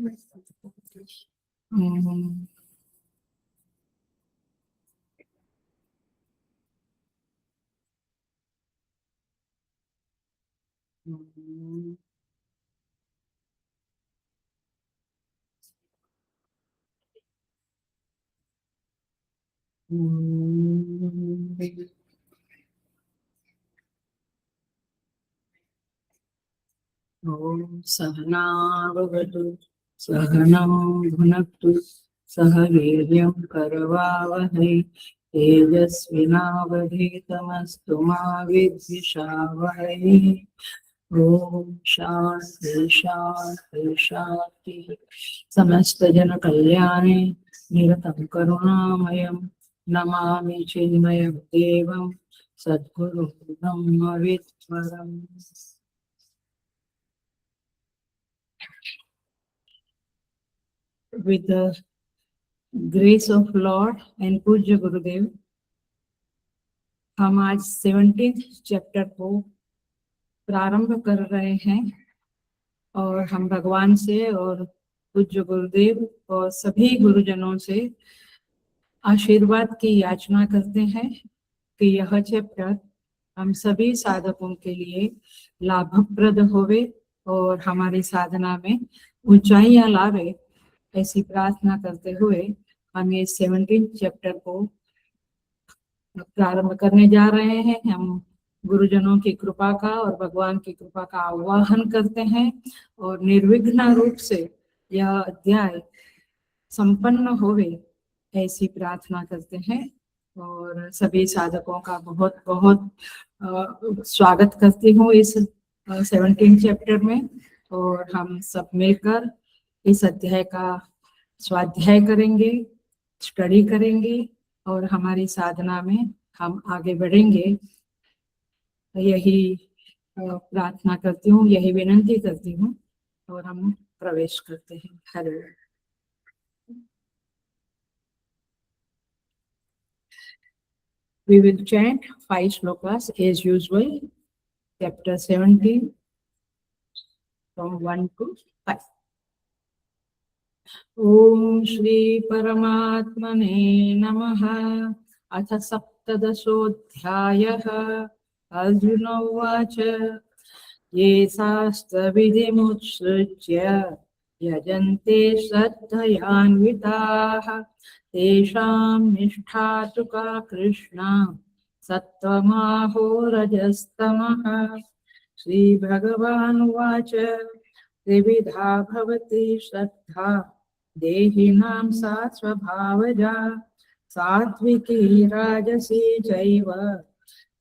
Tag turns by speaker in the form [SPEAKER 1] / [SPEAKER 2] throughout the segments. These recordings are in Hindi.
[SPEAKER 1] हम्म, ॐ सहनाववतु सहनौ भुनक्तु सह वीर्यं करवावहै तेजस्विनावधीतमस्तु मा विद्विषावहै। ॐ शान्ति शान्ति शान्ति। समस्त जन कल्याणे निरतं करुणामयं नमामि चिन्मयं देवं सद्गुरुं ब्रह्मविद्वरम्। With the grace of Lord and पूज्य गुरुदेव, हम आज 17th चैप्टर को प्रारंभ कर रहे हैं और हम भगवान से और पूज्य गुरुदेव और सभी गुरुजनों से आशीर्वाद की याचना करते हैं कि यह चैप्टर हम सभी साधकों के लिए लाभप्रद होवे और हमारी साधना में ऊंचाइयां लावे, ऐसी प्रार्थना करते हुए हम ये 17 चैप्टर को प्रारंभ करने जा रहे हैं। हम गुरुजनों की कृपा का और भगवान की कृपा का आवाहन करते हैं और निर्विघ्न रूप से यह अध्याय संपन्न होवे, ऐसी प्रार्थना करते हैं और सभी साधकों का बहुत बहुत स्वागत करती हूँ इस 17 चैप्टर में। और हम सब मिलकर इस अध्याय का स्वाध्याय करेंगे, स्टडी करेंगे और हमारी साधना में हम आगे बढ़ेंगे, यही प्रार्थना करती हूँ, यही विनंती करती हूँ और हम प्रवेश करते हैं। हरे We will chant 5 shlokas as usual, chapter 17 from 1 to 5. ॐ श्री परमात्मने नमः। अथ सप्तदशोऽध्यायः। अर्जुन उवाच ये शास्त्रविधिमुत्सृज्य यजन्ते श्रद्धयान्विताः तेषां निष्ठा तु का कृष्ण सत्त्वमाहो रजस्तमः। श्रीभगवानुवाच त्रिविधा भवति श्रद्धा देहिनां सा स्वभावजा सात्विकी राजसी चैव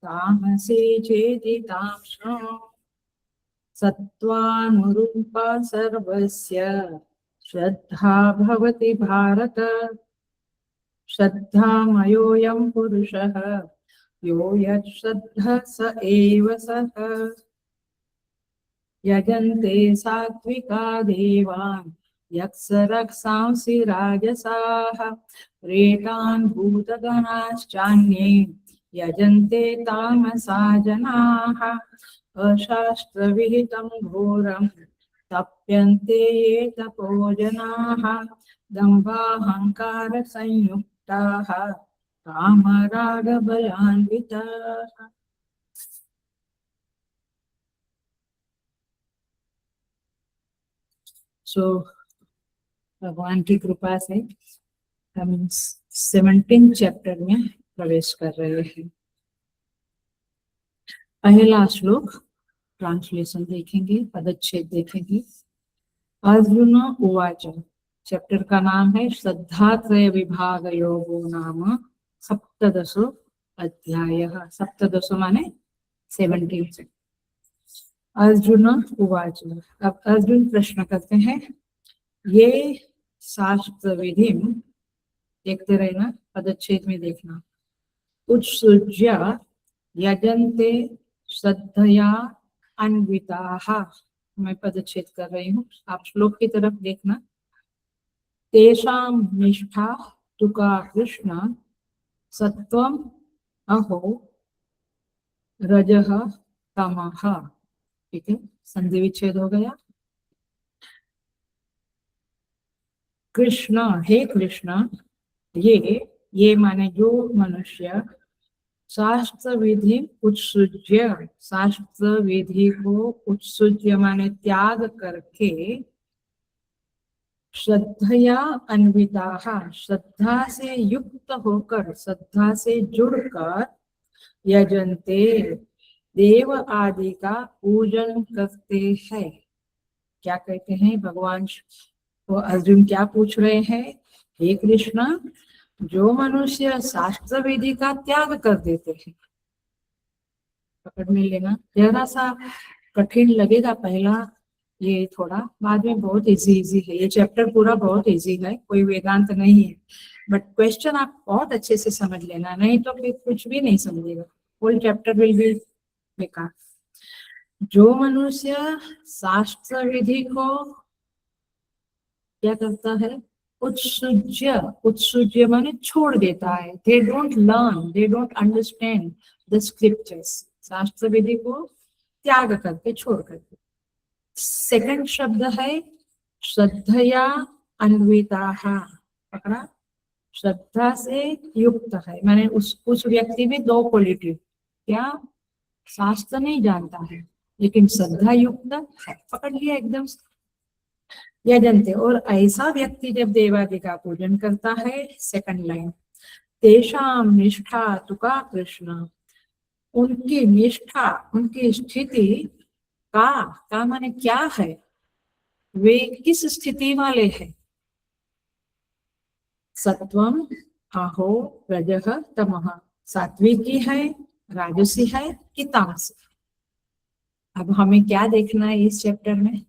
[SPEAKER 1] तामसी चेति तां शृणु। सत्त्वानुरूपा सर्वस्य श्रद्धा भवति भारत। श्रद्धामयोऽयं पुरुषः यो यच्छ्रद्धः स एव सः। यजन्ते सात्विका देवान् यक्षरक्षांसि राजसाः प्रेतान् भूतगणाश्चान्ये यजन्ते तामसा जनाः। अशास्त्रविहितं घोरं तप्यन्ते ये तपो जनाः दम्भाहंकारसंयुक्ताः कामरागबलान्विताः। सो भगवान की कृपा से हम 17 चैप्टर में प्रवेश कर रहे हैं। पहला श्लोक ट्रांसलेशन देखेंगे, पदच्छेद देखेंगे। अर्जुन उवाच, चैप्टर का नाम है श्रद्धात्रय विभाग योगो नाम सप्तदशो अध्यायः। सप्तदशो माने 17। अर्जुन उवाच, अब अर्जुन प्रश्न करते हैं, ये शास्त्र विधि, देखते रहना, पदच्छेद में देखना। उत्सृज्य यजन्ते श्रद्धया अन्विताः, मैं पदच्छेद कर रही हूँ, आप श्लोक की तरफ देखना। तेषां निष्ठा तु का कृष्ण सत्वम अहो रजः तमः। ठीक है, संधि विच्छेद हो गया। कृष्ण, हे कृष्ण, ये माने जो मनुष्य शास्त्र विधि उत्सृज्य, शास्त्र विधि को उत्सृज्य माने त्याग करके, श्रद्धया अन्विता, श्रद्धा से युक्त होकर, श्रद्धा से जुड़कर, यजन्ते, देव आदि का पूजन करते हैं। क्या कहते हैं भगवान? तो अर्जुन क्या पूछ रहे हैं? हे कृष्णा, जो मनुष्य शास्त्र विधि का त्याग कर देते हैं, पकड़ में लेना, जरा सा कठिन लगेगा पहला, ये थोड़ा, बाद में बहुत इजी है। ये चैप्टर पूरा बहुत इजी है, कोई वेदांत नहीं है, बट क्वेश्चन आप बहुत अच्छे से समझ लेना, नहीं तो फिर कुछ भी नहीं समझेगा, होल चैप्टर विल बी बेकार। जो मनुष्य शास्त्र विधि को क्या करता है? उत्सृज्य, उत्सृज्य माने छोड़ देता है। They don't learn, they don't understand the scriptures, शास्त्र विधि को त्याग करके, छोड़ करके। सेकंड शब्द है श्रद्धया अन्विता, पकड़ा, श्रद्धा से युक्त है, माने उस व्यक्ति में दो क्वालिटी, क्या? शास्त्र नहीं जानता है लेकिन श्रद्धा युक्त है, पकड़ लिया एकदम। यह जानते, और ऐसा व्यक्ति जब देवादि का पूजन करता है, सेकंड लाइन, तेषाम निष्ठा तुका कृष्ण, उनकी निष्ठा, उनकी स्थिति का माने क्या है? वे किस स्थिति वाले हैं? सत्वम, आहो, रजः, तमः, सात्विकी है, राजसी है कि तामसी? अब हमें क्या देखना है इस चैप्टर में?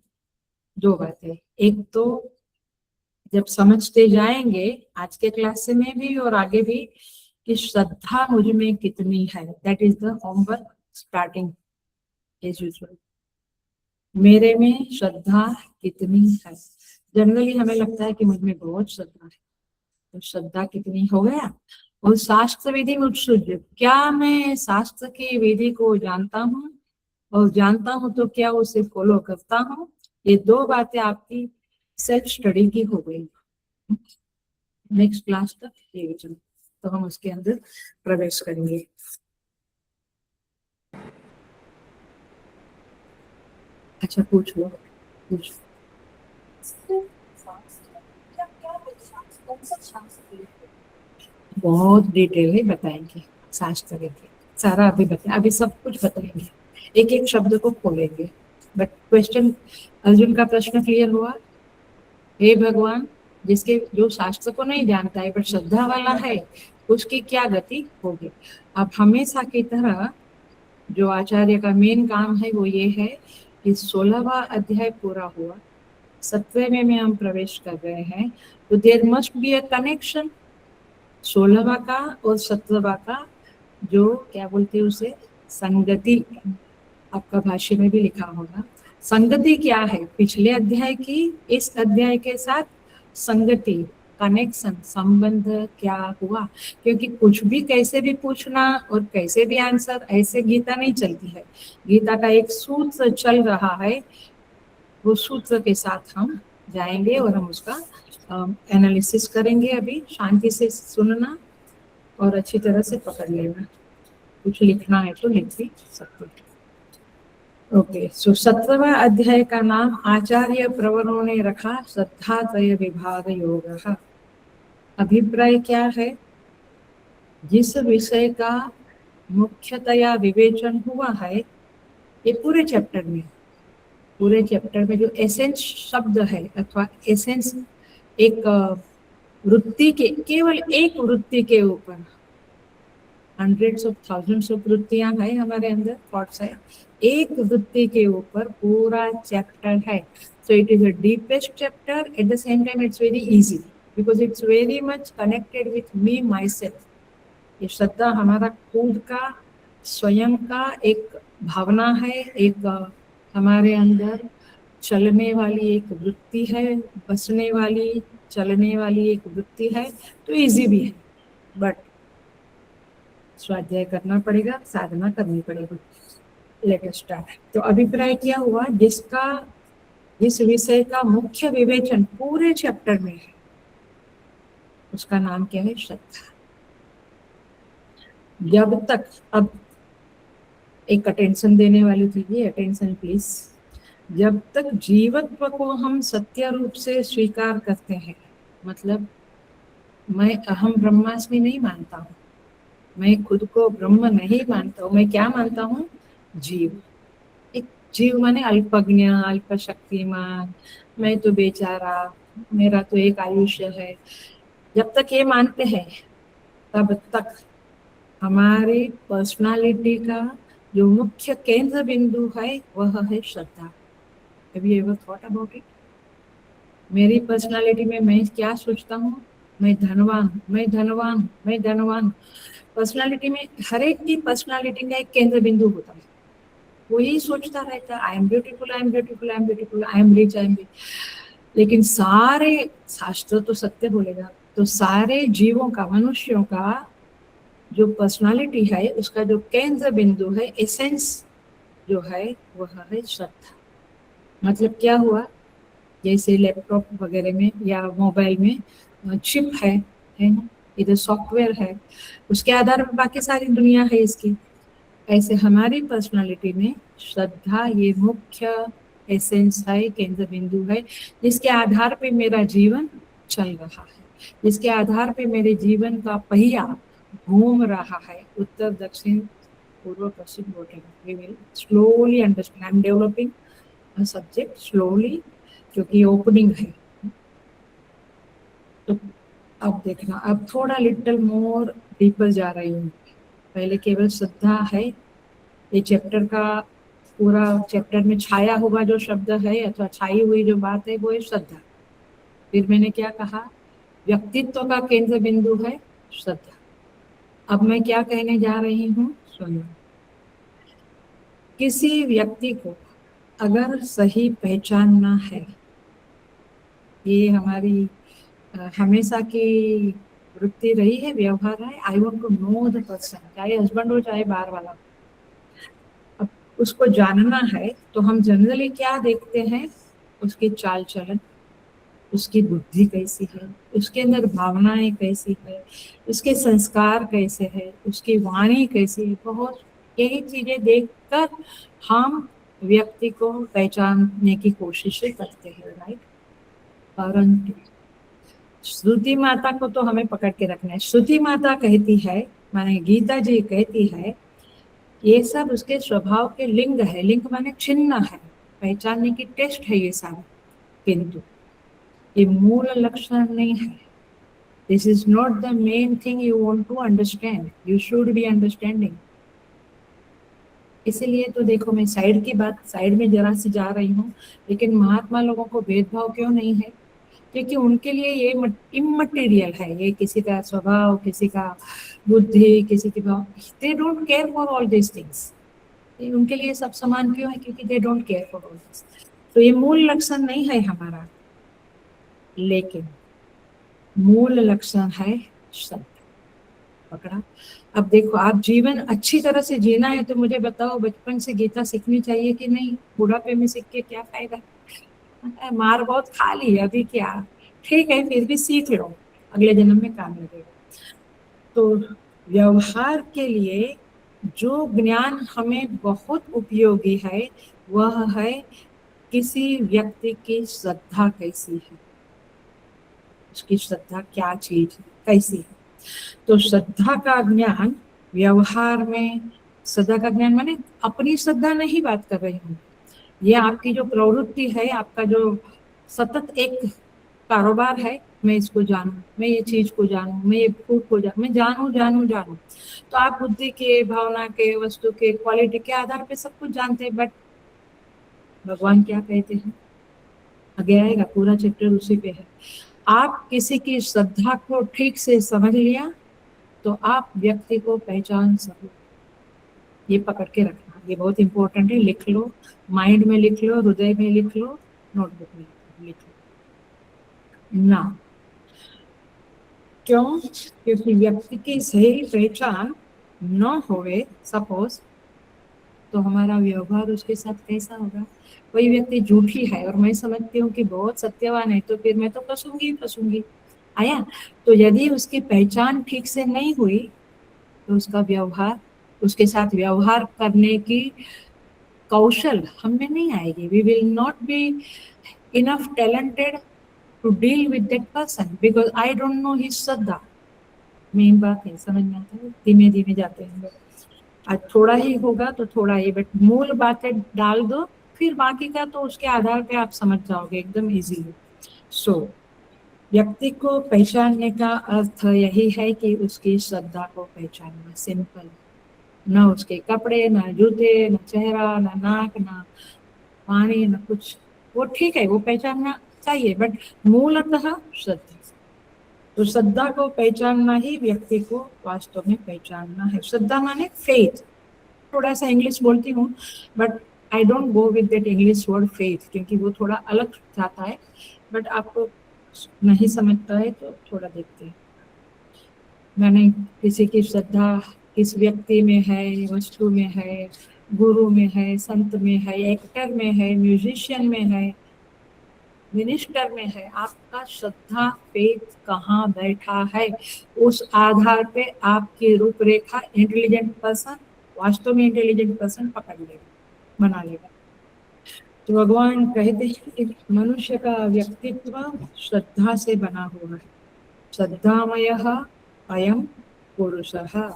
[SPEAKER 1] दो बातें। एक तो जब समझते जाएंगे आज के क्लास में भी और आगे भी, कि श्रद्धा मुझ में कितनी है, that is the homework starting as usual. मेरे में श्रद्धा कितनी है? जनरली हमें लगता है कि मुझ में बहुत श्रद्धा है, तो श्रद्धा कितनी हो गया। और शास्त्र विधि में उत्सुक, क्या मैं शास्त्र की विधि को जानता हूँ, और जानता हूँ तो क्या उसे फॉलो करता हूँ? ये दो बातें आपकी सेल्फ स्टडी की हो गई। नेक्स्ट क्लास तक ये विचन, तो हम उसके अंदर प्रवेश करेंगे। अच्छा पूछ लो, पूछ। बहुत डिटेल है, बताएंगे शास्त्र के, सारा अभी बताए, अभी सब कुछ बताएंगे, एक एक शब्द को खोलेंगे। बट क्वेश्चन, अर्जुन का प्रश्न क्लियर हुआ? हे भगवान, जिसके जो शास्त्र को नहीं जानता है पर श्रद्धा वाला है, उसकी क्या गति होगी? अब हमेशा की तरह जो आचार्य का मेन काम है वो ये है कि 16वां अध्याय पूरा हुआ, 17वें में हम प्रवेश कर रहे हैं, तो there must be a connection 16वां का और 17वां का, जो क्या बोलते हैं उसे, संगति। आपका भाष्य में भी लिखा होगा संगति क्या है पिछले अध्याय की इस अध्याय के साथ, संगति, कनेक्शन, संबंध क्या हुआ? क्योंकि कुछ भी कैसे भी पूछना और कैसे भी आंसर, ऐसे गीता नहीं चलती है। गीता का एक सूत्र चल रहा है, वो सूत्र के साथ हम जाएंगे और हम उसका एनालिसिस करेंगे। अभी शांति से सुनना और अच्छी तरह से पकड़ लेना, कुछ लिखना है तो लिख भी सकते हैं। ओके, सो 17वां अध्याय का नाम आचार्य प्रवरों ने रखा श्रद्धात्रय विभाग योग। अभिप्राय क्या है? जिस विषय का मुख्यतया विवेचन हुआ है, ये पूरे चैप्टर में जो एसेंस शब्द है अथवा एसेंस, एक वृत्ति के, केवल एक वृत्ति के ऊपर, हंड्रेड्स ऑफ थाउजेंड्स ऑफ वृत्तियां है हमारे अंदर, थॉट्स है, एक वृत्ति के ऊपर पूरा चैप्टर है। So it is a deepest chapter, at the same time it's very easy because it's very much connected with me my self. ये श्रद्धा हमारा खुद का, स्वयं का एक भावना है, एक हमारे अंदर चलने वाली एक वृत्ति है, बसने वाली, चलने वाली एक वृत्ति है, तो इजी भी है, बट स्वाध्याय करना पड़ेगा, साधना करनी पड़ेगी। Let us start. तो अभिप्राय क्या हुआ? जिस विषय का मुख्य विवेचन पूरे चैप्टर में है, उसका नाम क्या है? श्रद्धा। जब तक, अब एक अटेंशन देने वाली दीजिए, अटेंशन प्लीज। जब तक जीवत्व को हम सत्य रूप से स्वीकार करते हैं, मतलब मैं अहम ब्रह्मास्मि नहीं मानता हूँ, मैं खुद को ब्रह्म नहीं मानता हूँ, मैं क्या मानता हूँ? जीव। एक जीव माने अल्पज्ञ, अल्प शक्तिमान, मैं तो बेचारा, मेरा तो एक आयुष्य है। जब तक ये मानते हैं, तब तक हमारी पर्सनालिटी का जो मुख्य केंद्र बिंदु है वह है श्रद्धा। Have you ever thought about it? मेरी पर्सनालिटी में मैं क्या सोचता हूँ? मैं धनवान, मैं धनवान, मैं धनवान। पर्सनालिटी में हर एक की पर्सनालिटी का एक केंद्र बिंदु होता है, वो यही सोचता रहता है, I am beautiful, I am beautiful, I am beautiful, I am rich, I am rich. लेकिन सारे शास्त्र तो सत्य बोलेगा, तो सारे जीवों का, मनुष्यों का जो पर्सनालिटी है, उसका जो केंद्र बिंदु है, एसेंस जो है, वह है श्रद्धा। मतलब क्या हुआ? जैसे लैपटॉप वगैरह में या मोबाइल में चिप है ना, इधर सॉफ्टवेयर है, उसके आधार पर बाकी सारी दुनिया है इसकी। ऐसे हमारी पर्सनालिटी में श्रद्धा ये मुख्य एसेंस है, केंद्र बिंदु है, जिसके आधार पे मेरा जीवन चल रहा है, जिसके आधार पे मेरे जीवन का पहिया घूम रहा है, उत्तर दक्षिण पूर्व पश्चिम वोटेगा। We will slowly understand, I am developing subject slowly, क्योंकि ओपनिंग है। तो अब देखना, अब थोड़ा लिटिल मोर डीपर जा रही हूँ। पहले केवल श्रद्धा है, ये चैप्टर का पूरा चैप्टर में छाया हुआ जो शब्द है अथवा छाई हुई जो बात है वो है श्रद्धा। फिर मैंने क्या कहा? व्यक्तित्व का केंद्र बिंदु है श्रद्धा। अब मैं क्या कहने जा रही हूँ, सुनो। किसी व्यक्ति को अगर सही पहचानना है, ये हमारी हमेशा की वृत्ति रही है, व्यवहार है, I want to know the person, चाहे हस्बैंड हो चाहे बाहर वाला। अब उसको जानना है तो हम जनरली क्या देखते हैं? उसकी चाल चलन, उसकी बुद्धि कैसी है, उसके अंदर भावनाएं कैसी है, उसके संस्कार कैसे है, उसकी वाणी कैसी है, बहुत यही चीजें देखकर हम व्यक्ति को पहचानने की कोशिश करते हैं, राइट? परंतु श्रुति माता को तो हमें पकड़ के रखना है। श्रुति माता कहती है, माने गीता जी कहती है, ये सब उसके स्वभाव के लिंग है। लिंग माने चिन्ह है, पहचानने की टेस्ट है ये सब, किंतु ये मूल लक्षण नहीं है। This is not the main thing you want to understand, you should be understanding. इसीलिए तो देखो, मैं साइड की बात, साइड में जरा सी जा रही हूँ, लेकिन महात्मा लोगों को भेदभाव क्यों नहीं है? क्योंकि उनके लिए ये इमटेरियल है, ये किसी का स्वभाव, किसी का बुद्धि, किसी की भाव, they don't care for all this things. उनके लिए सब समान क्यों है? क्योंकि they don't care for all this. तो ये मूल लक्षण नहीं है हमारा, लेकिन मूल लक्षण है श्रद्धा। पकड़ा? अब देखो, आप जीवन अच्छी तरह से जीना है तो मुझे बताओ, बचपन से गीता सीखनी चाहिए कि नहीं? बुढ़ापे में सीख के क्या फायदा? मार बहुत खा ली, अभी क्या, ठीक है, फिर भी सीख लो, अगले जन्म में काम लगेगा। तो व्यवहार के लिए जो ज्ञान हमें बहुत उपयोगी है वह है किसी व्यक्ति की श्रद्धा कैसी है, उसकी श्रद्धा क्या चीज है, कैसी है। तो श्रद्धा का ज्ञान व्यवहार में, श्रद्धा का ज्ञान माने अपनी श्रद्धा नहीं बात कर रही हूँ, ये आपकी जो प्रवृत्ति है, आपका जो सतत एक कारोबार है, मैं इसको जानूं, मैं ये चीज को जानूं, मैं ये फूड को जानूं, मैं जानूं जानूं जानूं। तो आप बुद्धि के, भावना के, वस्तु के, क्वालिटी के आधार पे सब कुछ जानते हैं, बट भगवान क्या कहते हैं? आगे आएगा, पूरा चैप्टर उसी पे है। आप किसी की श्रद्धा को ठीक से समझ लिया तो आप व्यक्ति को पहचान सको। ये पकड़ के रखना, ये बहुत इंपॉर्टेंट है, लिख लो, माइंड में लिख लो, हृदय में लिख लो, नोटबुक में लिख लो ना। क्यों? क्योंकि व्यक्ति की सही पहचान न होवे सपोज, तो हमारा व्यवहार उसके साथ कैसा होगा? कोई व्यक्ति झूठी है और मैं समझती हूँ कि बहुत सत्यवान है, तो फिर मैं तो फंसूंगी ही फंसूंगी। आया। तो यदि उसकी पहचान ठीक से नहीं हुई तो उसका व्यवहार, उसके साथ व्यवहार करने की कौशल हम में नहीं आएगी. We will not be enough talented to deal with that person because I don't know his श्रद्धा. मेन बात है, समझ में आता है. धीमे धीमे जाते हैं. आज थोड़ा ही होगा तो थोड़ा ही, बट मूल बातें डाल दो, फिर बाकी का तो उसके आधार पे आप समझ जाओगे एकदम इजीली. सो व्यक्ति को पहचानने का अर्थ यही है कि उसकी श्रद्धा को पहचानना. सिंपल. ना उसके कपड़े, ना जूते, ना चेहरा, ना नाक, ना पानी, ना कुछ. वो ठीक है, वो पहचानना चाहिए, बट मूलतः श्रद्धा. तो श्रद्धा को पहचानना ही व्यक्ति को वास्तव में पहचानना है. श्रद्धा माने फेथ. थोड़ा सा इंग्लिश बोलती हूँ, but I don't go with that English word faith, क्योंकि वो थोड़ा अलग जाता है. बट आपको नहीं समझता है तो थोड़ा देखते हैं. मैंने किसी की श्रद्धा किस व्यक्ति में है, वस्तु में है, गुरु में है, संत में है, एक्टर में है, म्यूजिशियन में है, मिनिस्टर में है. आपका श्रद्धा फेथ कहाँ बैठा है, उस आधार पे आपकी रूपरेखा इंटेलिजेंट पर्सन, वास्तव में इंटेलिजेंट पर्सन पकड़ लेगा, बना लेगा. तो भगवान कहते हैं कि मनुष्य का व्यक्तित्व श्रद्धा से बना हुआ है. श्रद्धामयः अयम पुरुषः.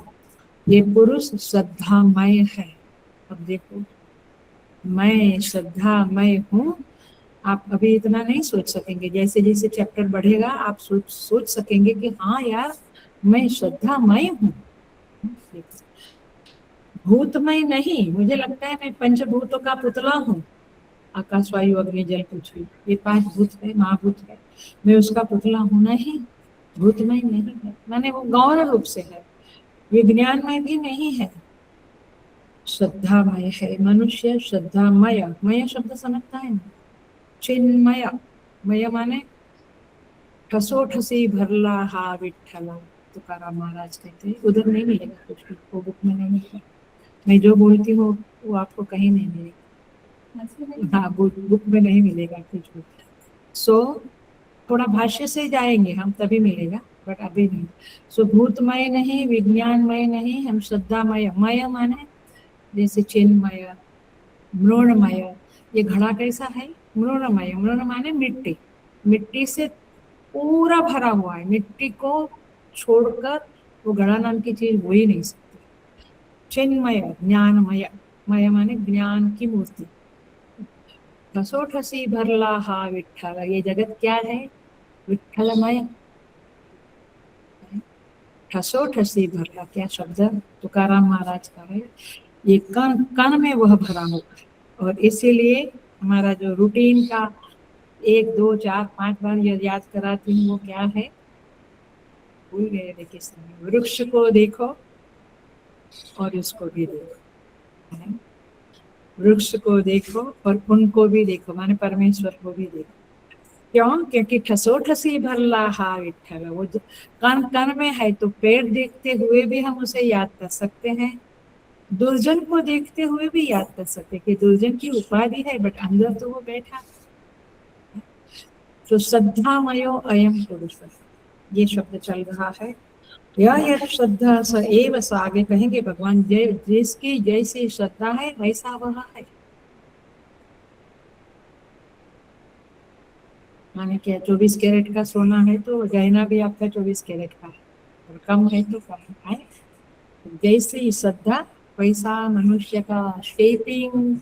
[SPEAKER 1] ये पुरुष श्रद्धामय है. अब देखो, मैं श्रद्धामय हूँ. आप अभी इतना नहीं सोच सकेंगे. जैसे जैसे चैप्टर बढ़ेगा आप सोच सकेंगे कि हाँ यार, मैं श्रद्धामय हूँ. भूतमय नहीं. मुझे लगता है मैं पंचभूतों का पुतला हूँ. आकाश, वायु, अग्नि, जल, पृथ्वी, ये 5 भूत है, महाभूत है. मैं उसका पुतला हूँ नहीं. भूतमय नहीं है, माने वो गौण रूप से है. विज्ञानमय भी नहीं है, श्रद्धामय है. मनुष्य श्रद्धामय. मय शब्द समझता है ना. चिन्मय. मय माने ठसोठसी भरला हा विठ्ठला. तुकाराम महाराज कहते हैं. उधर नहीं मिलेगा कुछ भी, वो बुक में नहीं मिलेगा. मैं जो बोलती हूँ वो आपको कहीं नहीं मिलेगा. हाँ, बुक में नहीं मिलेगा कुछ भी. सो थोड़ा भाष्य से जाएंगे हम तभी मिलेगा, बट अभी नहीं. सो भूतमय नहीं, विज्ञानमय नहीं, हम श्रद्धामय. मय माने जैसे चिन्मय, मृणमय. ये घड़ा कैसा है? मृणमय. मृण माने मिट्टी. मिट्टी से पूरा भरा हुआ है. मिट्टी को छोड़कर वो घड़ा नाम की चीज हो ही नहीं सकती. चिन्मय, ज्ञानमय. मय माने ज्ञान की मूर्ति. ठसोठसी भरला हा विठ्ठल. ये जगत क्या है? विठ्ठलमय. ठसोठसी भरला, क्या शब्द तुकाराम महाराज का है. ये कण कण में वह भरा हुआ है. और इसीलिए हमारा जो रूटीन का 1 2 4 5 बार ये याद कराती हूँ, वो क्या है? भूल गए देखिए समय. वृक्ष को देखो और इसको भी देखो. वृक्ष को देखो और उनको भी देखो, माने परमेश्वर को भी देखो. क्यों? क्योंकि ठसोठसी भरला हा विठ्ठल. वो कण कण में है, तो पेड़ देखते हुए भी हम उसे याद कर सकते हैं. दुर्जन को देखते हुए भी याद कर सकते कि दुर्जन की उपाधि है, बट अंदर तो वो बैठा. तो श्रद्धामयो अयम पुरुष, ये शब्द चल रहा है. यह श्रद्धा स एव स. आगे कहेंगे भगवान, जिसकी जैसी श्रद्धा है वैसा वह है. माने क्या? 24 कैरेट का सोना है तो गहना भी आपका 24 कैरेट का है, और कम है तो कम है. जैसी श्रद्धा वैसा मनुष्य का शेपिंग,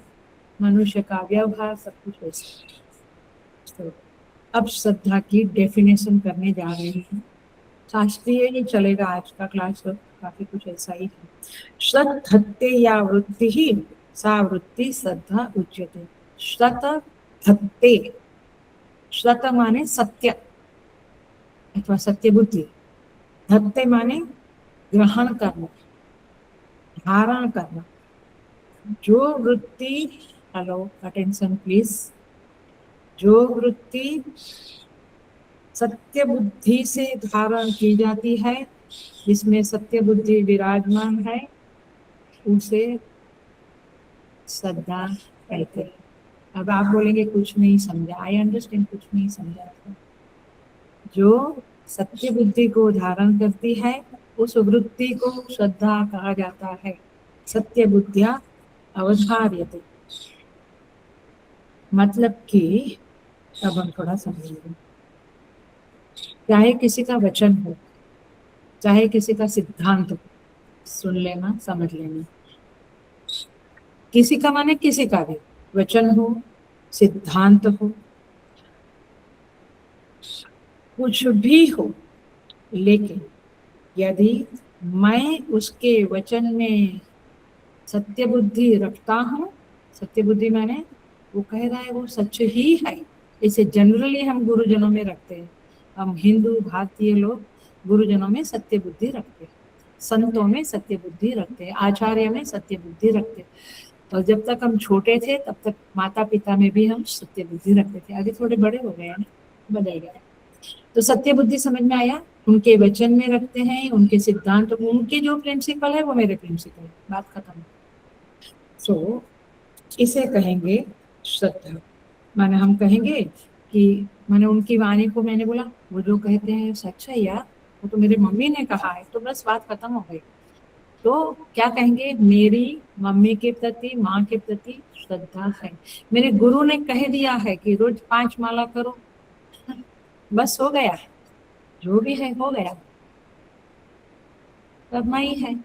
[SPEAKER 1] मनुष्य का व्यवहार, सब कुछ वैसा. तो अब श्रद्धा की डेफिनेशन करने जा रहे हैं. शास्त्रीय ही चलेगा आज का क्लास, तो काफी कुछ ऐसा ही है. श्रद्धत्ते या वृत्ति ही सा वृत्ति श्रद्धा उच्यते. श्रद्धत्ते. श्रत माने सत्य अथवा सत्य बुद्धि. धत्ते माने ग्रहण करना, धारण करना. जो वृत्ति, हेलो अटेंशन प्लीज, जो वृत्ति सत्य बुद्धि से धारण की जाती है, जिसमें सत्य बुद्धि विराजमान है, उसे श्रद्धा कहते हैं. अब आप बोलेंगे कुछ नहीं समझा. आई अंडरस्टैंड, कुछ नहीं समझा. जो सत्य बुद्धि को धारण करती है, उस वृत्ति को श्रद्धा कहा जाता है। सत्य बुद्धिया अवधार्यते, मतलब कि अब हम थोड़ा समझेंगे। चाहे किसी का वचन हो, चाहे किसी का सिद्धांत हो, सुन लेना, समझ लेना। किसी का माने किसी का भी वचन हो, सिद्धांत हो, कुछ भी हो, लेकिन यदि मैं उसके वचन में सत्य बुद्धि रखता हूँ, सत्य बुद्धि माने वो कह रहा है वो सच ही है। इसे जनरली हम गुरुजनों में रखते हैं, हम हिंदू भारतीय लोग गुरुजनों में सत्य बुद्धि रखते हैं, संतों में सत्य बुद्धि रखते हैं, आचार्य में सत्य बुद्धि रखते हैं। और जब तक हम छोटे थे तब तक माता पिता में भी हम सत्य बुद्धि रखते थे। आगे थोड़े बड़े हो गए हैं ना, बदल गए। तो सत्य बुद्धि समझ में आया, उनके वचन में रखते हैं, उनके सिद्धांत, उनके जो प्रिंसिपल है वो मेरे प्रिंसिपल है, बात खत्म। सो इसे कहेंगे श्रद्धा। माने हम कहेंगे कि मैंने उनकी वाणी को, मैंने बोला वो जो कहते हैं सच है यार, वो तो मेरी मम्मी ने कहा है, तो बस बात खत्म हो गई। तो क्या कहेंगे, मेरी मम्मी के प्रति, माँ के प्रति श्रद्धा है। मेरे गुरु ने कह दिया है कि रोज 5 माला करो, बस हो गया, जो भी है हो गया, करना ही है।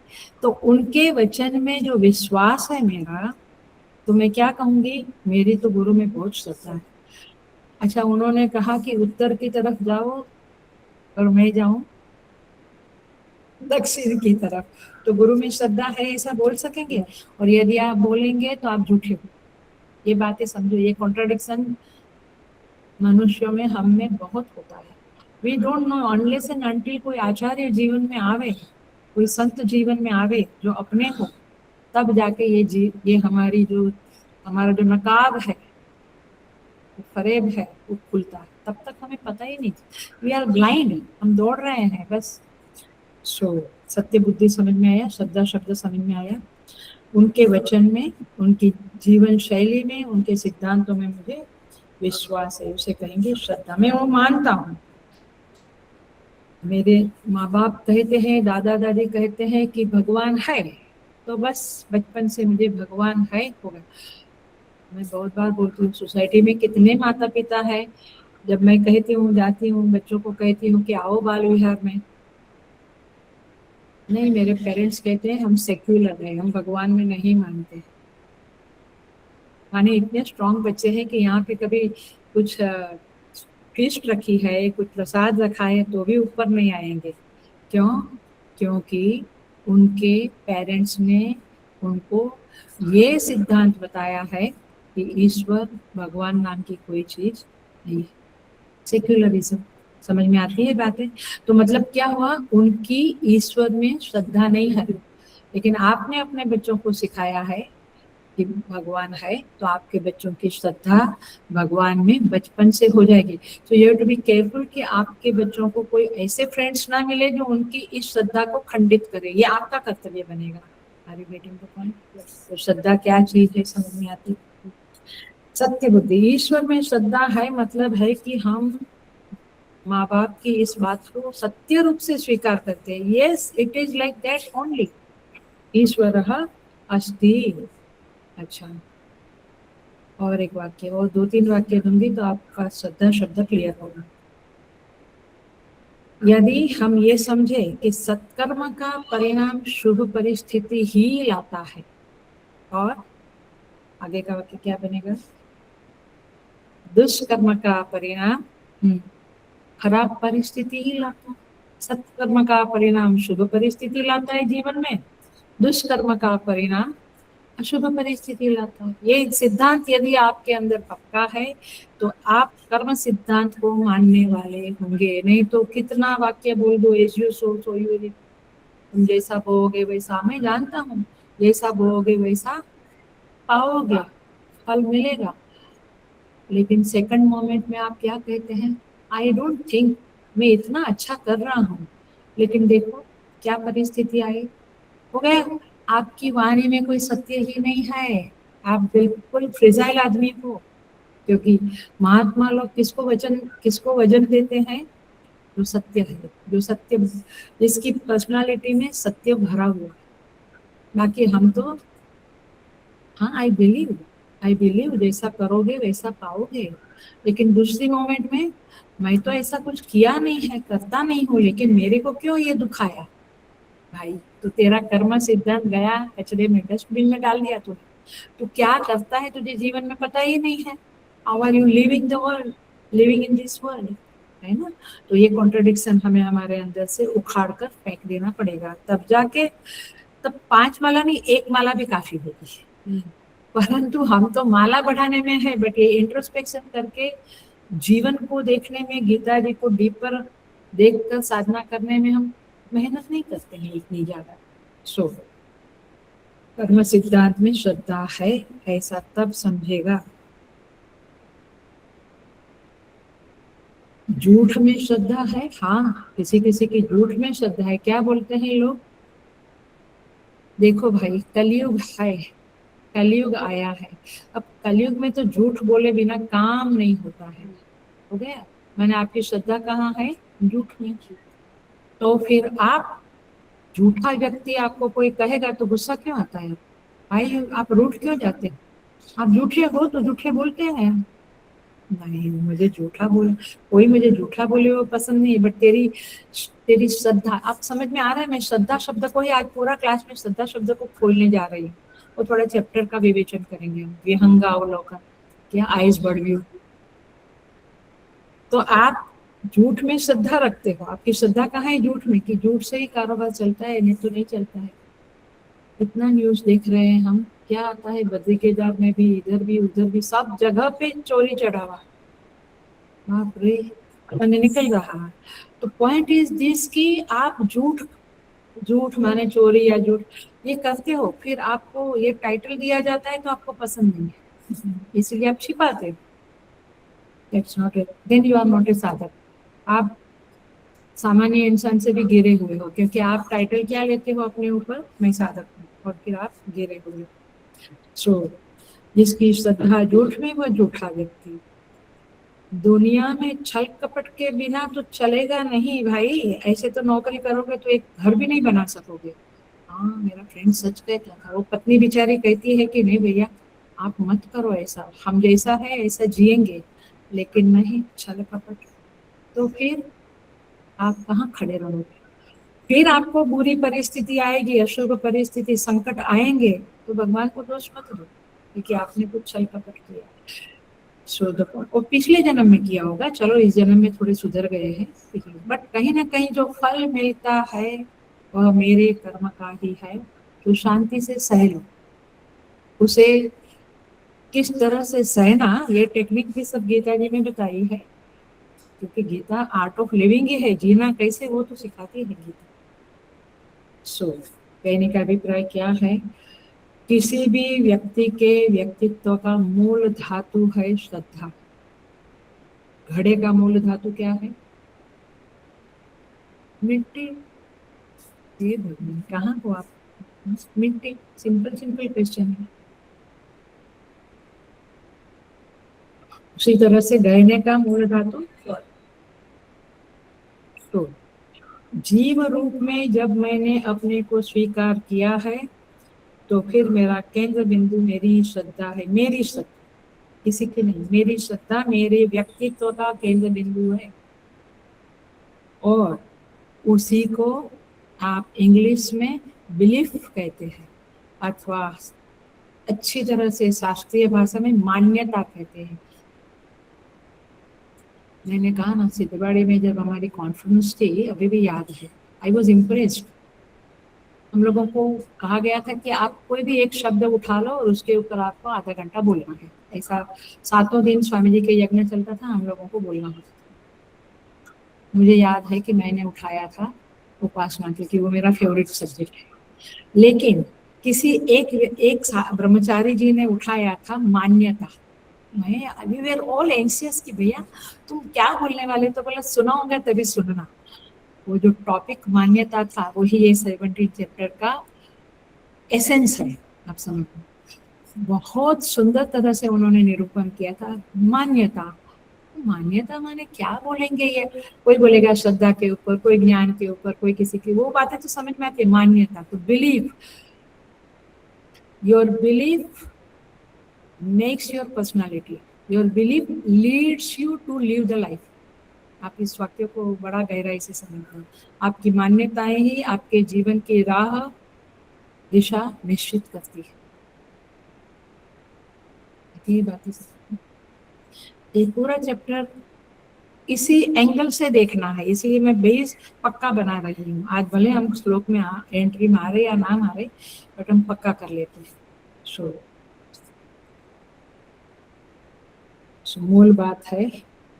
[SPEAKER 1] तो उनके वचन में जो विश्वास है मेरा, तो मैं क्या कहूंगी, मेरी तो गुरु में बहुत श्रद्धा है। अच्छा, उन्होंने कहा कि उत्तर की तरफ जाओ और मैं जाऊं दक्षिण की तरफ, तो गुरु में श्रद्धा है ऐसा बोल सकेंगे? और यदि आप बोलेंगे तो आप झूठे हो। ये बातें समझो, ये कॉन्ट्राडिक्शन मनुष्यों में, हम में बहुत होता है। We don't know, unless and until कोई आचार्य जीवन में आवे, कोई संत जीवन में आवे जो अपने हो, तब जाके ये हमारी जो, हमारा जो नकाब है, फरेब है, वो खुलता है। तब तक हमें पता ही नहीं, वी आर ब्लाइंड, हम दौड़ रहे हैं बस। सो सत्य बुद्धि समझ में आया, श्रद्धा शब्द समझ में आया। उनके वचन में, उनकी जीवन शैली में, उनके सिद्धांतों में मुझे विश्वास है, उसे कहेंगे श्रद्धा। मैं वो मानता हूँ। मेरे माँ बाप कहते हैं, दादा दादी कहते हैं कि भगवान है, तो बस बचपन से मुझे भगवान है होगा। मैं बहुत बार बोलती हूँ, सोसाइटी में कितने माता पिता है, जब मैं कहती हूँ, जाती हूँ, बच्चों को कहती हूँ कि आओ बाल विहार में, नहीं, मेरे पेरेंट्स कहते हैं हम सेक्युलर हैं, हम भगवान में नहीं मानते। माने इतने स्ट्रॉन्ग बच्चे हैं कि यहाँ पे कभी कुछ फीस्ट रखी है, कुछ प्रसाद रखा है, तो भी ऊपर नहीं आएंगे। क्यों? क्योंकि उनके पेरेंट्स ने उनको ये सिद्धांत बताया है कि ईश्वर, भगवान नाम की कोई चीज नहीं है। सेक्युलरिज्म, समझ में आती है बातें? तो मतलब क्या हुआ, उनकी ईश्वर में श्रद्धा नहीं है, लेकिन आपने अपने बच्चों को सिखाया है कि भगवान है, तो आपके बच्चों की श्रद्धा भगवान में बचपन से हो जाएगी। तो you have to be careful कि आपके बच्चों को कोई ऐसे फ्रेंड्स ना मिले जो उनकी इस श्रद्धा को खंडित करे, ये आपका कर्तव्य बनेगा। Are you getting the point? तो श्रद्धा क्या चीज है, समझ में आती? सत्य बुद्धि, ईश्वर में श्रद्धा है, मतलब है कि हम माँ बाप की इस बात को सत्य रूप से स्वीकार करते हैं। Yes, it is like that only, ईश्वरः अस्ति। अच्छा, और एक वाक्य, और 2-3 वाक्य दूंगी तो आपका श्रद्धा शब्द क्लियर होगा। यदि हम ये समझे कि सत्कर्म का परिणाम शुभ परिस्थिति ही लाता है, और आगे का वाक्य क्या बनेगा, दुष्कर्म का परिणाम खराब परिस्थिति ही लाता है। सत्कर्म का परिणाम शुभ परिस्थिति लाता है जीवन में, दुष्कर्म का परिणाम अशुभ परिस्थिति लाता है। ये सिद्धांत यदि आपके अंदर पक्का है तो आप कर्म सिद्धांत को मानने वाले होंगे, नहीं तो कितना वाक्य बोल दो, as you sow so you reap, तुम जैसा बोओगे वैसा, मैं जानता हूँ, जैसा बोओगे वैसा पाओगे, फल मिलेगा। लेकिन सेकंड मोमेंट में आप क्या कहते हैं, आई डोंट थिंक, मैं इतना अच्छा कर रहा हूँ, लेकिन देखो क्या परिस्थिति आई, हो गया। आपकी वाणी में कोई सत्य ही नहीं है, आप बिल्कुल फ्रिजाइल आदमी हो। क्योंकि महात्मा लोग किसको वचन, किसको वजन देते हैं, जो सत्य है, जो सत्य, जिसकी पर्सनालिटी में सत्य भरा हुआ है। बाकी हम तो हाँ, आई बिलीव जैसा करोगे वैसा पाओगे, लेकिन दूसरी मोमेंट में मैं तो ऐसा कुछ किया नहीं है, करता नहीं हूँ, लेकिन मेरे को क्यों ये दुखाया भाई? तो तेरा कर्म सिद्धांत गया कचरे में, डस्टबिन में डाल दिया तूने। तो क्या करता है तुझे जीवन में पता ही नहीं है। How are you living the world, living in this world, है ना? तो ये कॉन्ट्रडिक्शन हमें हमारे अंदर से उखाड़ कर फेंक देना पड़ेगा, तब जाके, तब 5 माला नहीं, 1 माला भी काफी होगी। परंतु हम तो माला बढ़ाने में है, बट ये इंट्रोस्पेक्शन करके जीवन को देखने में, गीता जी को डीपर देखकर साधना करने में हम मेहनत नहीं करते हैं इतनी ज्यादा। सो कर्म सिद्धांत में श्रद्धा है, ऐसा तब समझेगा। झूठ में श्रद्धा है, हाँ, किसी किसी की झूठ में श्रद्धा है। क्या बोलते हैं लोग? देखो भाई, कलयुग है, कलयुग आया है, अब कलयुग में तो झूठ बोले बिना काम नहीं होता है। हो गया? मैंने आपकी श्रद्धा कहाँ है? झूठ में। तो फिर आप, झूठा व्यक्ति आपको कोई कहेगा तो गुस्सा क्यों आता है भाई? आप रूठ क्यों जाते हैं? आप झूठे हो तो झूठे बोलते हैं। नहीं, मुझे झूठा बोल, कोई मुझे झूठा बोले वो पसंद नहीं, बट तेरी तेरी श्रद्धा, आप समझ में आ रहा है? मैं श्रद्धा शब्द को ही आज पूरा क्लास में श्रद्धा शब्द को खोलने जा रही हूँ। वो थोड़ा चैप्टर का विवेचन करेंगे हम, विहंगावलोकन, क्या आइस बड़व्यू। तो आप झूठ में श्रद्धा रखते हो, आपकी श्रद्धा कहाँ है? झूठ में, कि झूठ से ही कारोबार चलता है, नहीं तो नहीं चलता है। इतना न्यूज देख रहे हैं हम, क्या आता है बद्री केदार में भी, इधर भी उधर भी, सब जगह पे चोरी चढ़ावा, बाप रे, मैंने निकल रहा है। तो पॉइंट इज दिस कि आप झूठ, झूठ माने चोरी या झूठ ये करते हो, फिर आपको ये टाइटल दिया जाता है तो आपको पसंद नहीं है, इसलिए आप छिपाते हो। That's not it, then you are not a sadhak. आप सामान्य इंसान से भी गिरे हुए हो, क्योंकि आप टाइटल क्या लेते हो अपने ऊपर? मैं साधक हूँ, और फिर आप गिरे हुए हो। सो जिसकी श्रद्धा झूठ में, वह झूठा व्यक्ति। दुनिया में छल कपट के बिना तो चलेगा नहीं भाई, ऐसे तो नौकरी करोगे तो एक घर भी नहीं बना सकोगे। हाँ, मेरा फ्रेंड सच कहता था, वो पत्नी बेचारी कहती है कि नहीं भैया आप मत करो ऐसा, हम जैसा है ऐसा जिएंगे, लेकिन नहीं, छल कपट। तो फिर आप कहाँ खड़े रहोगे? फिर आपको बुरी परिस्थिति आएगी, अशुभ परिस्थिति, संकट आएंगे, तो भगवान को दोष मत दो, क्योंकि आपने कुछ छल कपट किया। सो द पॉइंट, और पिछले जन्म में किया होगा, चलो इस जन्म में थोड़े सुधर गए हैं, बट कहीं ना कहीं जो फल मिलता है वह मेरे कर्म का ही है। तो शांति से सह लो उसे। किस तरह से सहना, ये टेक्निक भी सब गीता जी में बताई है, क्योंकि गीता आर्ट ऑफ लिविंग ही है, जीना कैसे वो तो सिखाती है गीता। सो कहने का अभिप्राय क्या है? किसी भी व्यक्ति के व्यक्तित्व का मूल धातु है श्रद्धा। घड़े का मूल धातु क्या है? मिट्टी। ये भगवान कहाँ हो आप? मिट्टी। सिंपल सिंपल क्वेश्चन है। उसी तरह से गहने का मूल धातु तो जीव रूप में जब मैंने अपने को स्वीकार किया है, तो फिर मेरा केंद्र बिंदु मेरी श्रद्धा है। मेरी श्रद्धा, किसी की नहीं, मेरी श्रद्धा मेरे व्यक्तित्व का केंद्र बिंदु है। और उसी को आप इंग्लिश में बिलीफ कहते हैं, अथवा अच्छी तरह से शास्त्रीय भाषा में मान्यता कहते हैं। मैंने कहा ना, सिद्धवाड़ी में जब हमारी कॉन्फ्रेंस थी, अभी भी याद है, आई वॉज इम्प्रेस्ड। हम लोगों को कहा गया था कि आप कोई भी एक शब्द उठा लो और उसके ऊपर आपको आधा घंटा बोलना है। ऐसा 7 दिन स्वामी जी के यज्ञ चलता था, हम लोगों को बोलना होता था। मुझे याद है कि मैंने उठाया था उपासना, क्योंकि वो मेरा फेवरेट सब्जेक्ट है। लेकिन किसी एक ब्रह्मचारी जी ने उठाया था मान्यता। वी वर ऑल एंशियस कि भैया तुम क्या बोलने वाले, तो बोला सुना होगा तभी सुनना। वो जो टॉपिक मान्यता था, वही ये 17 चैप्टर का एसेंस है। आप समझो, बहुत सुंदर तरह से उन्होंने निरूपण किया था। मान्यता मान्यता माने क्या बोलेंगे ये, कोई बोलेगा श्रद्धा के ऊपर, कोई ज्ञान के ऊपर, कोई किसी की, वो बातें तो समझ में आती है। मान्यता तो belief, your belief makes your personality, your belief leads you to live the life. आप इस वाक्य को बड़ा गहराई से समझना। आपकी मान्यताएं ही आपके जीवन की राह दिशा निश्चित करती है। ये बातें एक पूरा चैप्टर इसी एंगल से देखना है, इसीलिए मैं बेस पक्का बना रही हूँ। आज भले हम श्लोक में एंट्री में आ रहे या ना आ रहे, बट हम पक्का कर लेते हैं। मूल बात है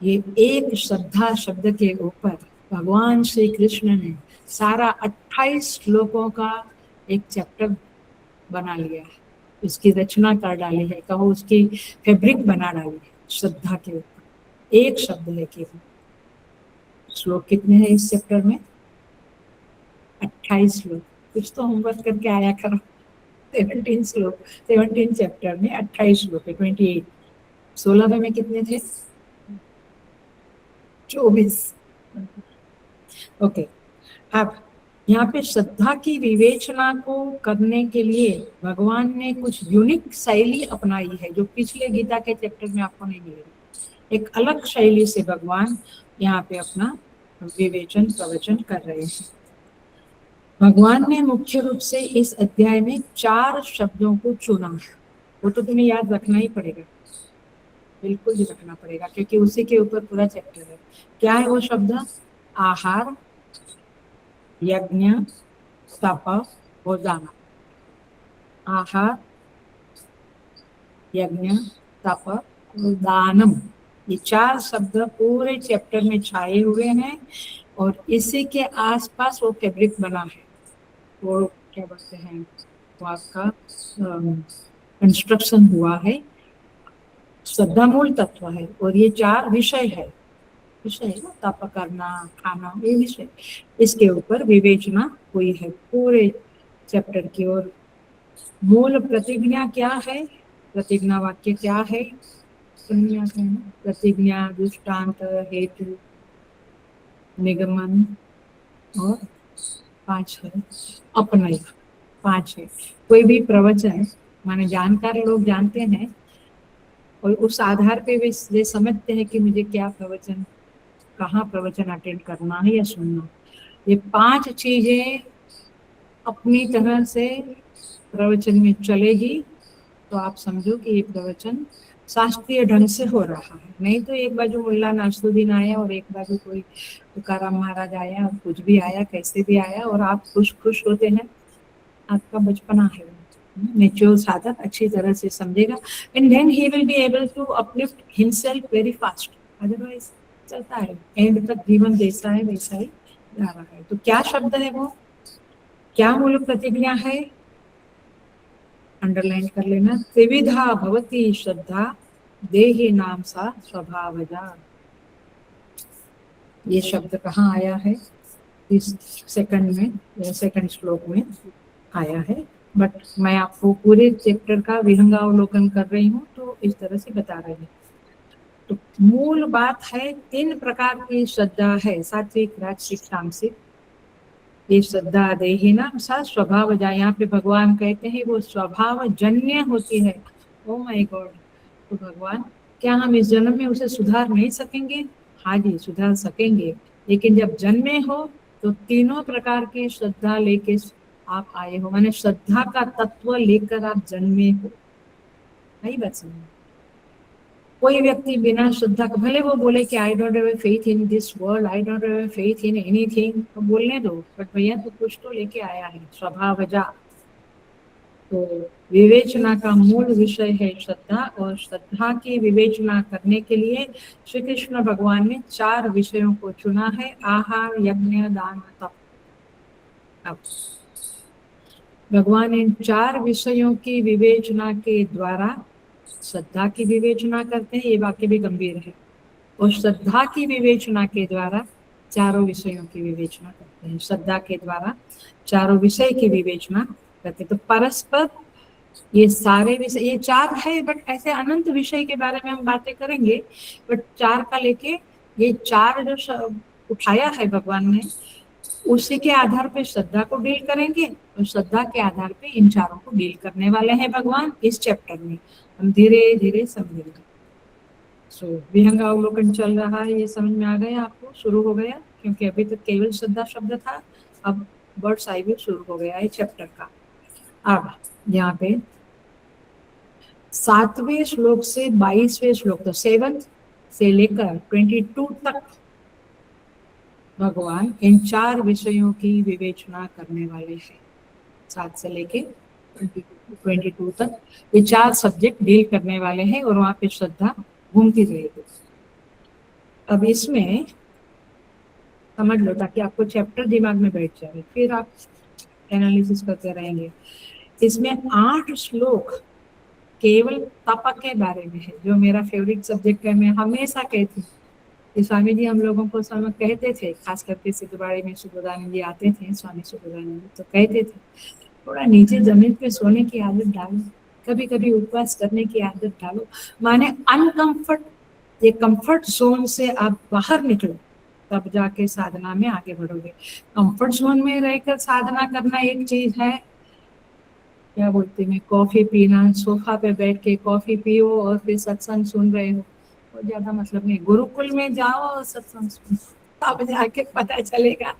[SPEAKER 1] ये, एक श्रद्धा शब्द के ऊपर भगवान श्री कृष्ण ने सारा 28 श्लोकों का एक चैप्टर बना लिया है, उसकी रचना कर डाली है, कहो उसकी फैब्रिक बना डाली है श्रद्धा के ऊपर। एक शब्द है केवल। श्लोक कितने हैं इस चैप्टर में? 28 श्लोक। कुछ तो होमवर्क करके आया करो। 17 श्लोक, 17 चैप्टर में 28 श्लोक है, 28। 16 में कितने थे? 24। ओके, अब यहाँ पे श्रद्धा की विवेचना को करने के लिए भगवान ने कुछ यूनिक शैली अपनाई है, जो पिछले गीता के चैप्टर में आपको नहीं मिलेगी। एक अलग शैली से भगवान यहाँ पे अपना विवेचन प्रवचन कर रहे हैं। भगवान ने मुख्य रूप से इस अध्याय में 4 शब्दों को चुना है। वो तो तुम्हें याद रखना ही पड़ेगा, बिल्कुल ही रखना पड़ेगा, क्योंकि उसी के ऊपर पूरा चैप्टर है। क्या है वो शब्द? आहार, यज्ञ, तप और दान। आहार, यज्ञ, तप और दानम, ये 4 शब्द पूरे चैप्टर में छाए हुए हैं और इसी के आसपास वो फैब्रिक बना है। वो क्या बोलते हैं, वो आपका कंस्ट्रक्शन हुआ है। श्रद्धा मूल तत्व है और ये 4 विषय है, विषय है ना, तप करना, खाना, ये विषय, इसके ऊपर विवेचना हुई है पूरे चैप्टर की। और मूल प्रतिज्ञा क्या है, प्रतिज्ञा वाक्य क्या है? प्रतिज्ञा, दृष्टांत, हेतु, निगमन और 5 है अपनय। 5 है। कोई भी प्रवचन माने जानकार लोग जानते हैं और उस आधार पे वे समझते हैं कि मुझे क्या प्रवचन, कहाँ प्रवचन अटेंड करना है या सुनना। ये 5 चीजें अपनी तरह से प्रवचन में चलेगी तो आप समझो कि ये प्रवचन शास्त्रीय ढंग से हो रहा है। नहीं तो एक बाजू मुल्ला नासरुद्दीन आया और एक बाजू कोई तुकाराम महाराज आया और कुछ भी आया, कैसे भी आया, और आप खुश होते हैं। आपका बचपना है। मेच्योर साधक अच्छी तरह से समझेगा and then he will be able to uplift himself very fast. Otherwise चलता है, एंड तक जीवन जैसा है वैसा ही जा रहा है। तो क्या शब्द है वो, क्या मूल प्रतिज्ञा है? अंडरलाइन कर लेना। त्रिविधा भवती श्रद्धा देहि नाम सा स्वभावजा। ये शब्द कहाँ आया है? इस सेकंड में, सेकंड श्लोक में आया है, बट मैं आपको पूरे चैप्टर का विहंगावलोकन कर रही हूँ तो इस तरह से बता रही हूँ। तो मूल बात है 3 प्रकार की श्रद्धा है, सात्विक, राजसिक, तामसिक। ये श्रद्धा देहि ना सा स्वभाव जा, यहाँ पे भगवान कहते हैं वो स्वभाव जन्य होती है। ओ माय गॉड, तो भगवान क्या हम इस जन्म में उसे सुधार नहीं सकेंगे? हाँ जी, सुधार सकेंगे, लेकिन जब जन्मे हो तो तीनों प्रकार की श्रद्धा लेके आप आए हो, माने श्रद्धा का तत्व लेकर आप जन्मे हो। नहीं बात समझ? कोई व्यक्ति बिना श्रद्धा का, भले वो बोले कि I don't have faith in this world, I don't have faith in anything, तो बोलने दो, बट भैया तो कुछ तो लेके आया है, स्वभावजा। तो विवेचना का मूल विषय है श्रद्धा, और श्रद्धा की विवेचना करने के लिए श्री कृष्ण भगवान ने 4 विषयों को चुना है, आहार, यज्ञ, दान, तप। अब भगवान इन 4 विषयों की विवेचना के द्वारा श्रद्धा की विवेचना करते हैं। ये वाक्य भी गंभीर है। और श्रद्धा की विवेचना के द्वारा 4 विषयों की विवेचना करते हैं। श्रद्धा के द्वारा 4 विषय की विवेचना करते हैं। तो परस्पर ये सारे विषय, ये 4 है, बट ऐसे अनंत विषय के बारे में हम बातें करेंगे, बट 4 का लेके ये 4 जो उठाया है भगवान ने, उसी के आधार पे श्रद्धा को डील करेंगे, और श्रद्धा के आधार पे इन चारों को डील करने वाले हैं भगवान इस चैप्टर में। हम धीरे धीरे समझेंगे। सो विहंगावलोकन चल रहा है, ये समझ में आ गया आपको? शुरू हो गया, क्योंकि अभी तक केवल श्रद्धा शब्द था, अब बर्ड्स आई व्यू शुरू हो गया है चैप्टर का। अब यहाँ पे 7वें श्लोक से 22वें श्लोक तक, 7 से लेकर 22 तक भगवान इन 4 विषयों की विवेचना करने वाले हैं। 7 से लेके 22 तक ये 4 सब्जेक्ट डील करने वाले हैं, और वहां पे श्रद्धा घूमती रहेगी। अब इसमें समझ लो, ताकि आपको चैप्टर दिमाग में बैठ जाए, फिर आप एनालिसिस करते रहेंगे। इसमें 8 श्लोक केवल तप के बारे में है, जो मेरा फेवरेट सब्जेक्ट है। मैं हमेशा कहती कि स्वामी जी हम लोगों को समय कहते थे, खास करके सिद्धबाड़ी में सुबोधानंद जी आते थे, स्वामी सुबोधानंद जी, तो कहते थे थोड़ा नीचे जमीन पे सोने की आदत डालो, कभी कभी उपवास करने की आदत डालो, माने अनकंफर्ट, ये कंफर्ट जोन से आप बाहर निकलो, तब जाके साधना में आगे बढ़ोगे। कंफर्ट जोन में रहकर साधना करना एक चीज है, क्या बोलते हैं, कॉफी पीना, सोफा पे बैठ के कॉफी पियो और फिर सत्संग सुन रहे हो, वो ज्यादा मतलब नहीं। गुरुकुल में जाओ और सत्संग सुनो, तब जाके पता चलेगा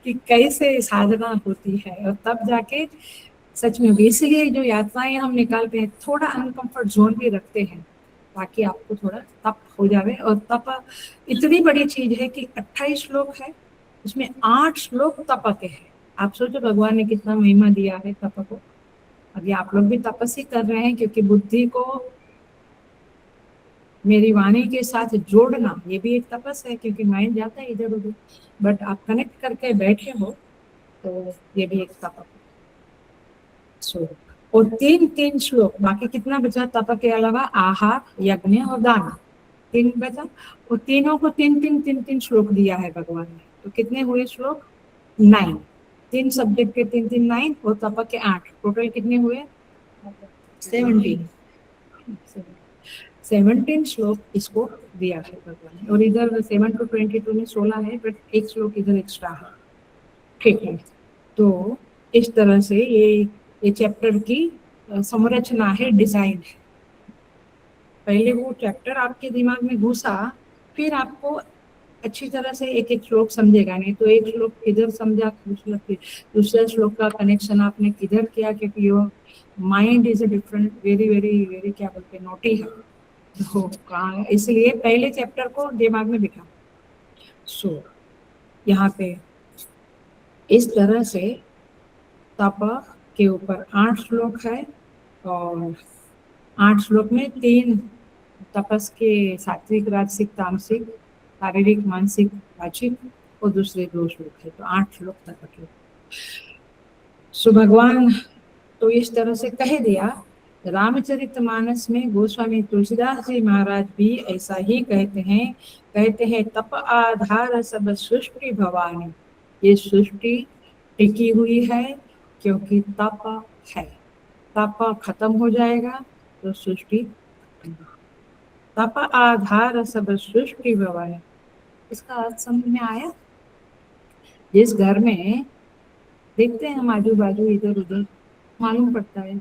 [SPEAKER 1] कि कैसे साधना होती है, और तब जाके सच में। इसीलिए जो यात्राएं हम निकालते हैं, थोड़ा अनकंफर्ट जोन भी रखते हैं, ताकि आपको थोड़ा तप हो जावे। और तप इतनी बड़ी चीज है कि 28 श्लोक है, उसमें 8 श्लोक तप के हैं। आप सोचो भगवान ने कितना महिमा दिया है तप को। अभी आप लोग भी तपस्या कर रहे हैं, क्योंकि बुद्धि को मेरी वाणी के साथ जोड़ना, ये भी एक तपस है, क्योंकि माइंड जाता है इधर उधर, बट आप कनेक्ट करके बैठे हो, तो ये भी एक तप है। और 3 श्लोक, बाकी कितना बचा तप के अलावा? आहार, यज्ञ और दान, 3 बचा, और तीनों को 3 श्लोक दिया है भगवान ने। तो कितने हुए श्लोक? 9। 3 सब्जेक्ट के 3 9, और तप के 8, टोटल कितने हुए? 17। 17 श्लोक इसको दिया है भगवान ने, और इधर 7 to 22 में 16 है, बट एक श्लोक इधर एक्स्ट्रा है। ठीक है, तो इस तरह से ये चैप्टर की संरचना है, डिजाइन है। पहले वो चैप्टर आपके दिमाग में घुसा, फिर आपको अच्छी तरह से एक एक श्लोक समझेगा, नहीं तो एक श्लोक किधर समझा, दूसरे श्लोक का कनेक्शन आपने किधर किया, क्योंकि your mind is a different, very very very क्या बोलते हैं, नोटी है, तो इसलिए पहले चैप्टर को दिमाग में बिठा। सो यहाँ पे इस तरह से तप के ऊपर 8 श्लोक है, और 8 श्लोक में 3 तपस के सात्विक, राजसिक, तामसिक, शारीरिक, मानसिक, वाचिक, और दूसरे 2 श्लोक है, तो 8 श्लोक तप के। सो भगवान तो इस तरह से कह दिया। रामचरितमानस में गोस्वामी तुलसीदास जी महाराज भी ऐसा ही कहते हैं तप आधार सब सृष्टि भवानी, ये सृष्टि टिकी हुई है क्योंकि तप है। तप खत्म हो जाएगा तो सृष्टि, तप आधार सब सृष्टि भवानी, इसका अर्थ समझ में आया? जिस घर में देखते हैं हम आजू बाजू इधर उधर, मालूम पड़ता है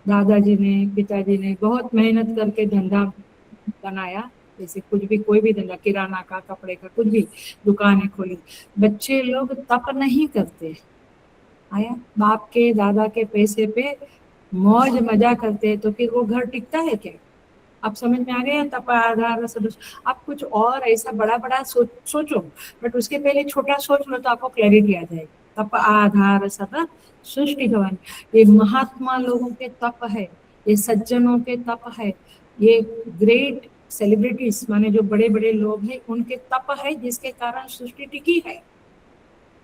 [SPEAKER 1] दादाजी ने, पिताजी ने बहुत मेहनत करके धंधा बनाया, जैसे कुछ भी, कोई भी धंधा, किराना का, कपड़े का, कुछ भी दुकानें खोली, बच्चे लोग तप नहीं करते, आया बाप के दादा के पैसे पे मौज मजा करते हैं, तो फिर वो घर टिकता है क्या? आप समझ में आ गया? तप आधार सब। आप कुछ और ऐसा बड़ा बड़ा सोचो, बट उसके पहले छोटा सोच लो तो आपको क्लैरिटी आ जाएगी। तप आधार सब सृष्टि भवन, ये महात्मा लोगों के तप है, ये सज्जनों के तप है, ये ग्रेट सेलिब्रिटीज माने जो बड़े बड़े लोग हैं उनके तप है, जिसके कारण सृष्टि टिकी है।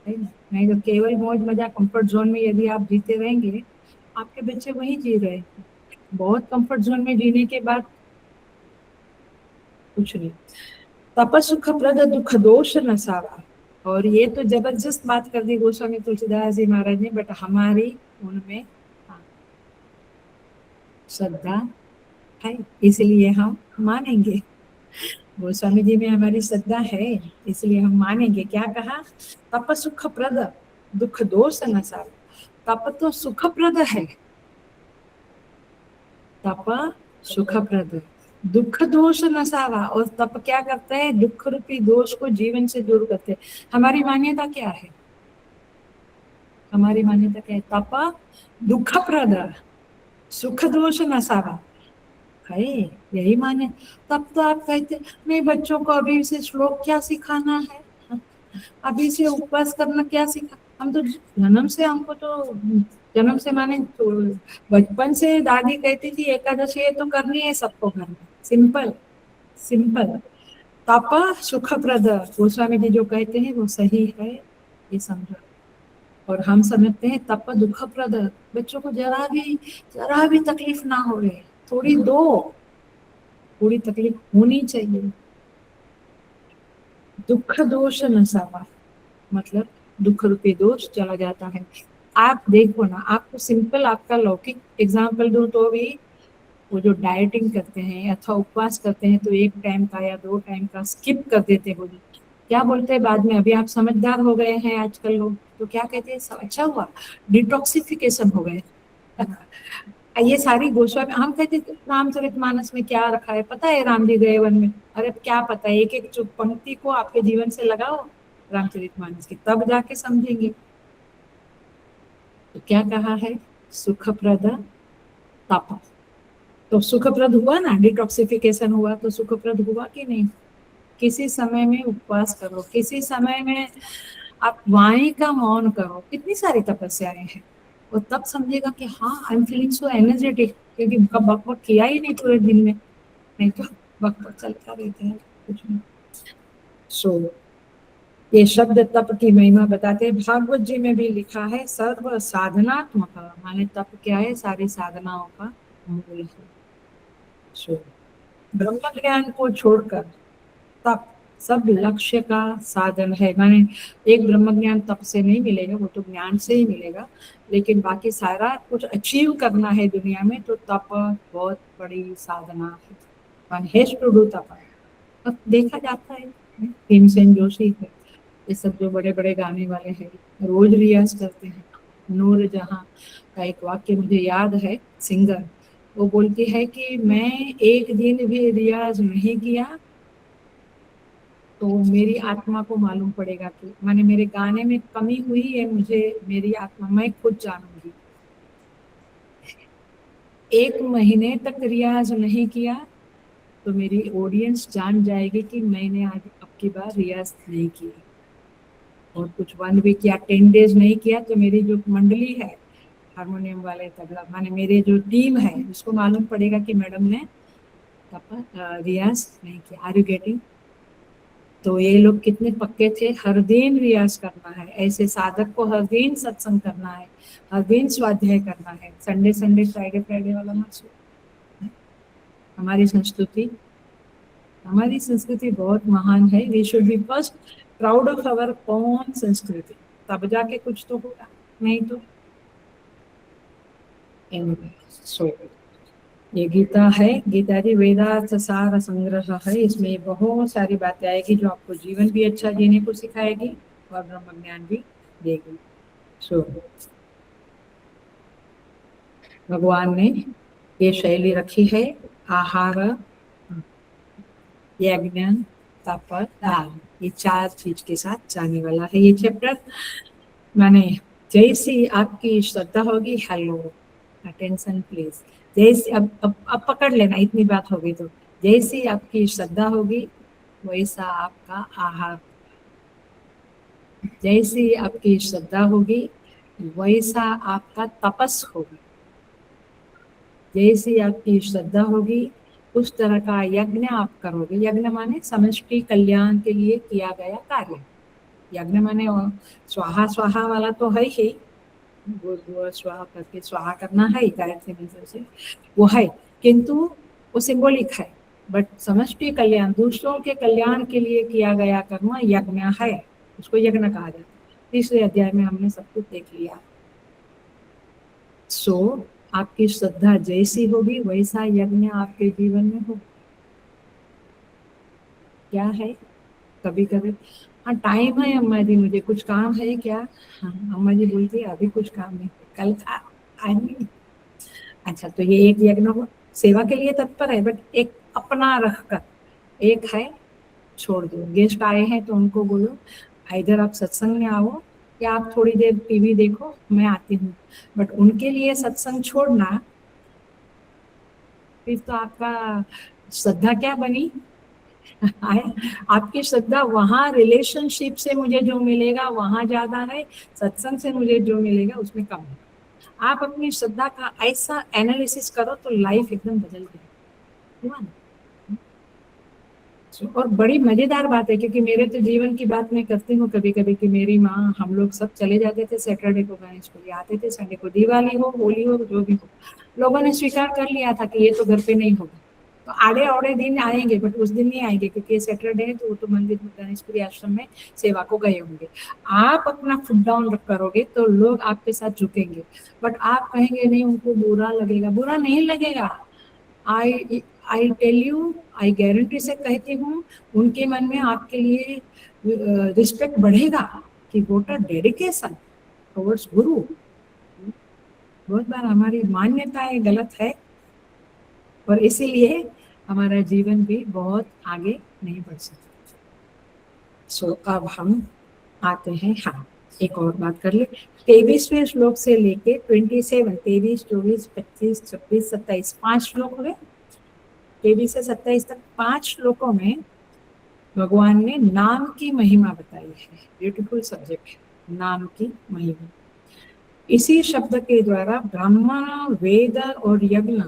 [SPEAKER 1] नहीं तो केवल मौज मजा कंफर्ट जोन में यदि आप जीते रहेंगे, आपके बच्चे वही जी रहे हैं। बहुत कंफर्ट जोन में जीने के बाद कुछ नहीं। तपसुख प्रद दुख दोष न सारा, और ये तो जबरदस्त बात कर दी गोस्वामी तुलसीदास जी महाराज ने, बट हमारी उनमें श्रद्धा है, इसलिए हम मानेंगे। गोस्वामी जी में हमारी श्रद्धा है, इसलिए हम मानेंगे। क्या कहा? तप सुख प्रद दुख दोष न सार। तप तो सुखप्रद है, तप सुखप्रद, दुख दोष नसावा। और तप क्या करता है? दुख रूपी दोष को जीवन से दूर करते हैं। हमारी मान्यता क्या है? हमारी मान्यता क्या है? तप दुखप्रद, सुख दोष नसावा है, यही माने। तब तो आप कहते नहीं, बच्चों को अभी से श्लोक क्या सिखाना है, अभी से उपवास करना क्या सिखा। हम तो जन्म से, हमको तो जन्म से माने तो बचपन से दादी कहती थी एकादशी है तो करनी है सबको घर में। Simple simple. तप सुखप्रद, गोस्वामी जी जो कहते हैं वो सही है, ये समझो। और हम समझते हैं तप दुखप्रद, बच्चों को जरा भी तकलीफ ना हो, थोड़ी दो, थोड़ी तकलीफ होनी चाहिए। दुख दोष नसावा मतलब दुख रूपी दोष चला जाता है। आप देखो ना, आपको सिंपल आपका लौकिक एग्जाम्पल दूं तो भी वो जो डाइटिंग करते हैं अथवा उपवास करते हैं तो एक टाइम का या 2 टाइम का स्किप कर देते हैं। बोले क्या बोलते हैं बाद में? अभी आप समझदार हो गए हैं आजकल लोग, तो क्या कहते हैं? सब अच्छा हुआ, डिटॉक्सिफिकेशन हो गए। ये सारी गोस्वामी, हम कहते थे रामचरितमानस में क्या रखा है पता है? राम जी गए वन में, अरे क्या पता है? एक एक पंक्ति को आपके जीवन से लगाओ रामचरितमानस की, तब जाके समझेंगे। तो क्या कहा है? सुखप्रद तप, तो सुखप्रद हुआ ना, डिटॉक्सिफिकेशन हुआ तो सुखप्रद हुआ कि नहीं? किसी समय में उपवास करो, किसी समय में आप वाणी का मौन करो, कितनी सारी तपस्याएं हैं। और तब समझेगा कि हाँ, I am feeling so energetic, क्योंकि बक बक किया ही नहीं पूरे दिन में, नहीं तो बक बक चलता रहता है कुछ नहीं। सो ये शब्द तप की महिमा बताते हैं। भागवत जी में भी लिखा है सर्व साधनात्मक, माने तप क्या है? सारी साधनाओं का मूल है। सो ब्रह्म ज्ञान को छोड़कर तप सब लक्ष्य का साधन है। माने एक ब्रह्म ज्ञान तप से नहीं मिलेगा, वो तो ज्ञान से ही मिलेगा, लेकिन बाकी सारा कुछ अचीव करना है दुनिया में तो तप बहुत बड़ी साधना है। वन हैज टू डू तप। अब देखा जाता है भीमसेन जोशी है, ये सब जो बड़े बड़े गाने वाले हैं रोज रियाज करते हैं। नूर जहां का एक वाक्य मुझे याद है, सिंगर, वो बोलती है कि मैं एक दिन भी रियाज नहीं किया तो मेरी आत्मा को मालूम पड़ेगा कि माने मेरे गाने में कमी हुई है, मुझे मेरी आत्मा, मैं खुद जानूंगी। 1 महीने तक रियाज नहीं किया तो मेरी ऑडियंस जान जाएगी कि मैंने आज अब की बार रियाज नहीं किया। और कुछ 1 वीक या 10 डेज नहीं किया तो मेरी जो मंडली है, हारमोनियम वाले, तबला, माने मेरे जो टीम है, उसको मालूम पड़ेगा कि मैडम ने रियाज नहीं किया। Are you getting? तो ये लोग कितने पक्के थे, हर दिन रियाज करना है, ऐसे साधक को हर दिन सत्संग करना है, हर दिन स्वाध्याय करना है, संडे संडे फ्राइडे फ्राइडे वाला मत सोचो। हमारी संस्कृति, हमारी संस्कृति बहुत महान है। We should be first proud of our own sanskriti, तब जाके कुछ तो होगा, नहीं तो सो ये गीता है, गीता जी वेदार्थ सार संग्रह है। इसमें बहुत सारी बातें आएगी जो आपको जीवन भी अच्छा जीने को सिखाएगी और ब्रह्म ज्ञान भी देगी। सो भगवान ने ये शैली रखी है, आहार, यज्ञ, तप, दान, ये 4 चीज के साथ जाने वाला है ये चैप्टर। माने जैसी आपकी श्रद्धा होगी, हेलो अटेंशन प्लीज, जैसी अब पकड़ लेना, इतनी बात होगी तो जैसी आपकी श्रद्धा होगी वैसा आपका आहार, जैसी आपकी श्रद्धा होगी वैसा आपका तपस होगा, जैसी आपकी श्रद्धा होगी उस तरह का यज्ञ आप करोगे। यज्ञ माने समष्टि कल्याण के लिए किया गया कार्य। यज्ञ माने स्वाहा स्वाहा वाला तो है ही, भूर्भुवः स्वाहा करके स्वाहा करना है गायत्री मंत्र से, वो है, किंतु वो सिंबॉलिक है। बट समष्टि कल्याण, दूसरों के कल्याण के लिए किया गया कर्म यज्ञ है, उसको यज्ञ कहा जाता है। तीसरे अध्याय में हमने सब कुछ देख लिया। सो आपकी श्रद्धा जैसी होगी वैसा यज्ञ आपके जीवन में हो। क्या है, कभी कभी हाँ टाइम है अम्मा जी, मुझे कुछ काम है क्या। हाँ अम्मा जी बोलती है अभी कुछ काम नहीं, कल आएंगे। अच्छा तो ये एक यज्ञ हो, सेवा के लिए तत्पर है, बट एक अपना रख कर, एक है छोड़ दो। गेस्ट आए हैं तो उनको बोलो इधर आप सत्संग में आओ या आप थोड़ी देर टीवी देखो, मैं आती हूँ। बट उनके लिए सत्संग छोड़ना, फिर तो आपका श्रद्धा क्या बनी। आपकी श्रद्धा वहां रिलेशनशिप से मुझे जो मिलेगा वहां ज्यादा है, सत्संग से मुझे जो मिलेगा उसमें कम है। आप अपनी श्रद्धा का ऐसा एनालिसिस करो तो लाइफ एकदम बदल जाएगी, हुआ ना। और बड़ी मजेदार बात है, क्योंकि मेरे तो जीवन की बात मैं करती हूँ कभी कभी कि मेरी माँ, हम लोग सब चले जाते थे सैटरडे को गणेश को, आते थे संडे को, दिवाली हो होली हो जो भी हो, लोगों ने स्वीकार कर लिया था कि ये तो घर पे नहीं होगा। तो आड़े अवड़े दिन आएंगे बट उस दिन नहीं आएंगे, क्योंकि सैटरडे है तो वो तो मंदिर में गणेशपुरी आश्रम में सेवा को गए होंगे। आप अपना फुट डाउन करोगे तो लोग आपके साथ झुकेंगे, बट आप कहेंगे नहीं, उनको बुरा लगेगा। बुरा नहीं लगेगा, I I tell you, I guarantee से कहती हूँ, उनके मन में आपके लिए रिस्पेक्ट बढ़ेगा कि वोट डेडिकेशन टुवर्ड्स गुरु। बहुत बार हमारी मान्यताएं गलत है और इसीलिए हमारा जीवन भी बहुत आगे नहीं बढ़ सकता। सो अब हम आते हैं, हाँ एक और बात कर ले। 23वें श्लोक से लेके 27, 23, 24, 25, 26, 27, 5 श्लोक हुए। 23 से 27 तक 5 श्लोकों में भगवान ने नाम की महिमा बताई है। ब्यूटीफुल सब्जेक्ट है, नाम की महिमा। इसी शब्द के द्वारा ब्राह्मण, वेद और यज्ञ,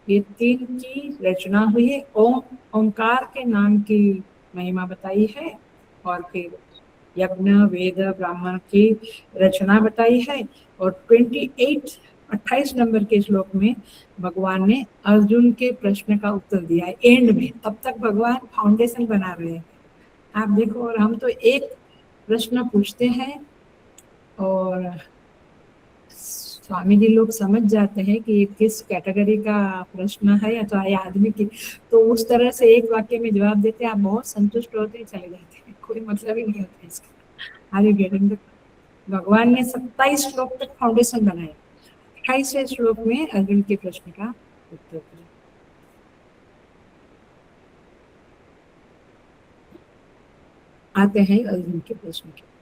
[SPEAKER 1] ये 3 की रचना हुई है। ओंकार के नाम की महिमा बताई है, और फिर यज्ञ, वेद, ब्राह्मण की रचना बताई है। और 28 नंबर के श्लोक में भगवान ने अर्जुन के प्रश्न का उत्तर दिया है एंड में। तब तक भगवान फाउंडेशन बना रहे हैं, आप देखो। और हम तो एक प्रश्न पूछते हैं और स्वामी जी लोग समझ जाते हैं कि ये किस कैटेगरी का प्रश्न है या तो ये आदमी की, तो उस तरह से एक वाक्य में जवाब देते हैं, आप बहुत संतुष्ट होते हैं, चले जाते हैं, कोई मतलब ही नहीं होता इसका। आगे गेटिंग द, भगवान ने 27 श्लोक तक फाउंडेशन बनाया, 28वें श्लोक में अर्जुन के प्रश्न का उत्तर दिया। आते हैं अर्जुन के प्रश्न के।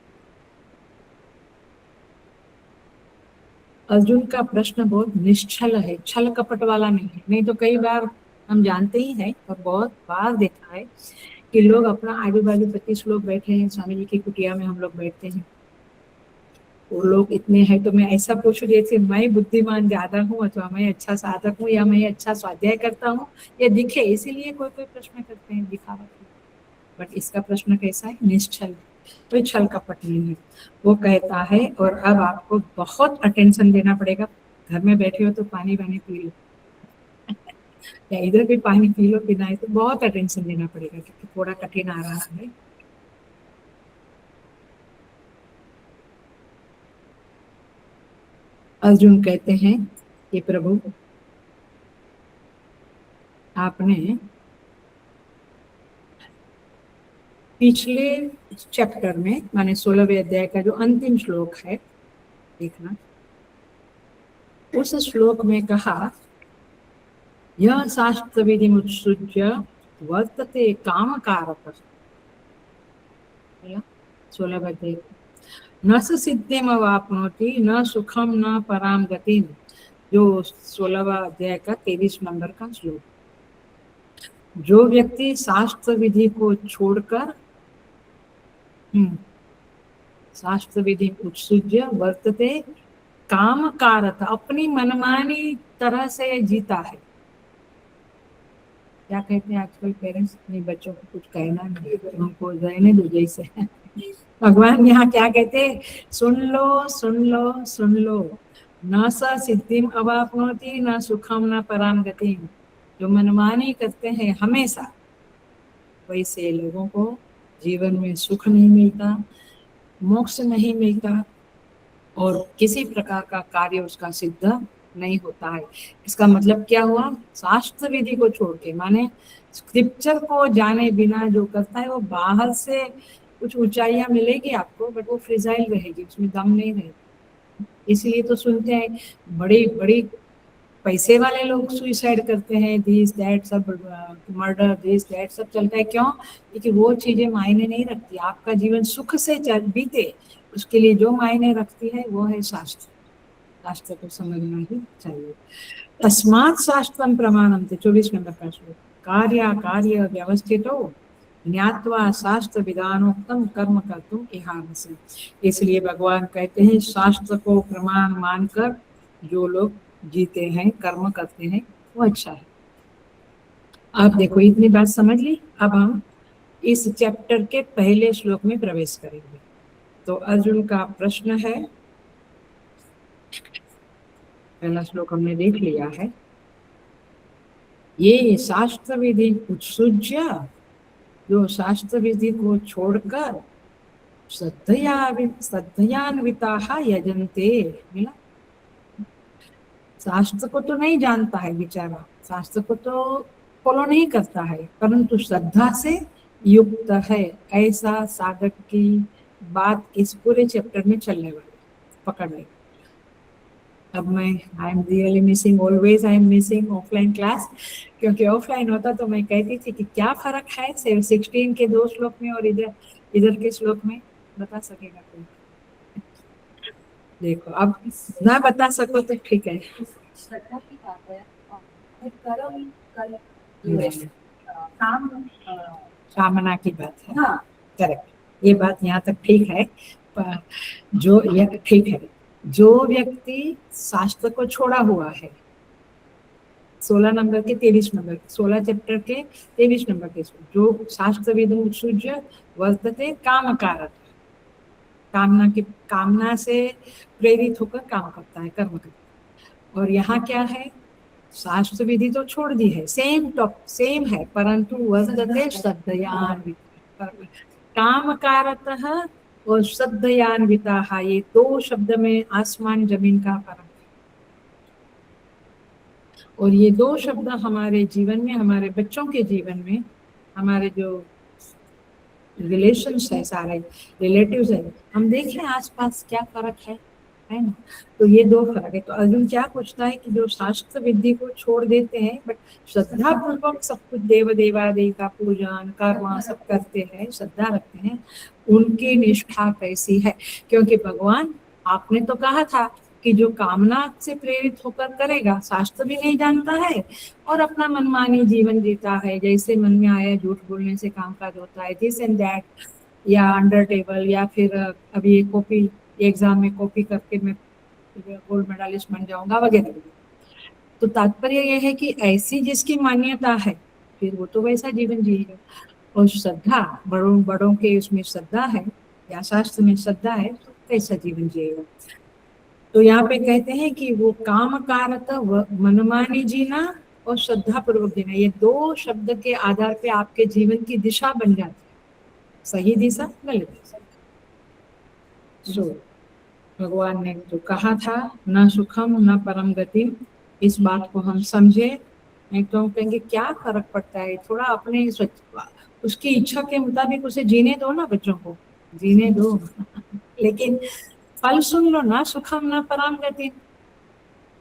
[SPEAKER 1] अर्जुन का प्रश्न बहुत निश्चल है, छल कपट वाला नहीं है। नहीं तो कई बार हम जानते ही हैं और बहुत बार देखा है कि लोग अपना आजू बाजू 25 लोग बैठे हैं, स्वामी जी की कुटिया में हम लोग बैठते हैं, वो लोग इतने हैं तो मैं ऐसा पूछूं जैसे मैं बुद्धिमान ज्यादा हूँ अथवा मैं अच्छा साधक हूँ या मैं अच्छा स्वाध्याय करता हूँ, ये दिखे इसीलिए कोई कोई प्रश्न करते हैं दिखावा के। बट इसका प्रश्न कैसा है, निश्चल, कोई छल कपट नहीं है। वो कहता है, और अब आपको बहुत अटेंशन देना पड़ेगा, घर में बैठे हो तो पानी वानी पी लो या इधर भी पानी पी लो, पीना है तो बहुत अटेंशन देना पड़ेगा क्योंकि थोड़ा कठिन आ रहा है। अर्जुन कहते हैं कि प्रभु आपने पिछले चैप्टर में, माने 16वें अध्याय का जो अंतिम श्लोक है, देखना, उस श्लोक में कहा यह शास्त्र विधि मुत्सृज्य वर्तते काम कारक, 16वें अध्याय, न सिद्धिम अवाप्नोति न सुखम न पराम गति, जो 16वां अध्याय का 23 नंबर का श्लोक। जो व्यक्ति शास्त्र विधि को छोड़कर शास्त्र विधि उत्सुज्य वर्तते काम कारक, अपनी मनमानी तरह से जीता है। क्या कहते हैं आजकल पेरेंट्स अपने बच्चों को, कुछ कहना नहीं, उनको रहने दो जैसे। भगवान यहाँ क्या कहते हैं, सुन लो सुन लो सुन लो, न स सिद्धिम अवाप्नोति न सुखम न पराम गति। जो मनमानी करते हैं हमेशा, वैसे लोगों को जीवन में सुख नहीं मिलता, मोक्ष नहीं मिलता और किसी प्रकार का कार्य उसका सिद्ध नहीं होता है। इसका मतलब क्या हुआ, शास्त्र विधि को छोड़ के, माने स्क्रिप्चर को जाने बिना जो करता है वो बाहर से कुछ ऊंचाइयां मिलेगी आपको, बट वो फ्रिजाइल रहेगी, उसमें दम नहीं रहेगी। इसलिए तो सुनते हैं बड़ी बड़ी पैसे वाले लोग सुइसाइड करते हैं, दिस दैट सब, मर्डर दिस दैट सब चलता है। क्यों? क्योंकि वो चीजें मायने नहीं रखती। आपका जीवन सुख से बीते, उसके लिए जो मायने रखती है वो है शास्त्र। शास्त्र को समझना ही चाहिए। तस्मात् शास्त्रम प्रमाणम थे 24 नंबर का श्लोक। कार्य कार्य व्यवस्थितो ज्ञात्वा शास्त्र विधानोक्तम कर्म कर्तुम इहामसि। इसलिए भगवान कहते हैं शास्त्र को प्रमाण मानकर जो लोग जीते हैं, कर्म करते हैं, वो अच्छा है। आप देखो इतनी बात समझ ली। अब हम इस चैप्टर के पहले श्लोक में प्रवेश करेंगे। तो अर्जुन का प्रश्न है, पहला श्लोक हमने देख लिया है। ये शास्त्र विधि उत्सुज्य, जो शास्त्र विधि को छोड़कर श्रद्धयान्विता यजन्ते, मिला। शास्त्र को तो नहीं जानता है बेचारा, शास्त्र को तो फॉलो नहीं करता है, परंतु श्रद्धा से युक्त है, ऐसा साधक की बात इस पूरे चैप्टर में चलने वाली, पकड़ ले। अब मैं I am really missing, always I am missing offline class, क्योंकि ऑफलाइन होता तो मैं कहती थी कि क्या फर्क है 16 के 2 श्लोक में और इधर के श्लोक में, बता सकेगा कोई? देखो अब ना बता सको तो ठीक है।
[SPEAKER 2] श्रद्धा की बात है, कर्म कर्म काम
[SPEAKER 1] कामना की बात है।
[SPEAKER 2] हाँ
[SPEAKER 1] करेक्ट, ये बात यहाँ तक ठीक है। पर जो यह ठीक है, जो व्यक्ति शास्त्र को छोड़ा हुआ है, 16 नंबर के 23 नंबर, 16 चैप्टर के 23 नंबर के, जो शास्त्र विधि सूज्य वर्तते काम कारक, कामना से प्रेरित होकर काम करता है, कर्म करता है। और यहाँ क्या है, शास्त्र विधि तो छोड़ दी है, सेम है, परंतु वर्तते श्रद्धयान्विता, काम कारतः और श्रद्धयान्विता, ये 2 शब्द में आसमान जमीन का फर्क है। और ये 2 शब्द हमारे जीवन में, हमारे बच्चों के जीवन में, हमारे जो रिलेशंस है, सारे रिलेटिव्स है, हम देखें आसपास क्या फर्क है ना। तो ये 2 फर्क है। तो अर्जुन क्या पूछता है कि जो शास्त्र विधि को छोड़ देते हैं बट श्रद्धा पूर्वक सब कुछ देव देवादेव का पूजन कर्म सब करते हैं, श्रद्धा रखते हैं, उनकी निष्ठा कैसी है? क्योंकि भगवान आपने तो कहा था कि जो कामना से प्रेरित होकर करेगा, शास्त्र भी नहीं जानता है और अपना मनमानी जीवन जीता है, जैसे मन में आया झूठ बोलने से कामकाज होता है, दिस एंड दैट, या अंडर टेबल, या फिर अभी कॉपी एग्जाम में कॉपी करके मैं गोल्ड मेडलिस्ट बन जाऊंगा वगैरह। तो तात्पर्य यह है कि ऐसी जिसकी मान्यता है फिर वो तो वैसा जीवन जिएगा। और श्रद्धा, बड़ों के उसमें श्रद्धा है या शास्त्र में श्रद्धा है तो कैसा जीवन जिएगा। तो यहाँ पे कहते हैं कि वो काम कारक मनमानी जीना और श्रद्धा पूर्वक जीना, ये 2 शब्द के आधार पे आपके जीवन की दिशा बन जाती है, सही दिशा गलत दिशा। सो भगवान ने जो कहा था न सुखम न परम गति, इस बात को हम समझे। नहीं तो हम कहेंगे क्या फर्क पड़ता है, थोड़ा अपने उसकी इच्छा के मुताबिक उसे जीने दो ना, बच्चों को जीने दो लेकिन फल सुन लो, ना सुखम ना परम गति,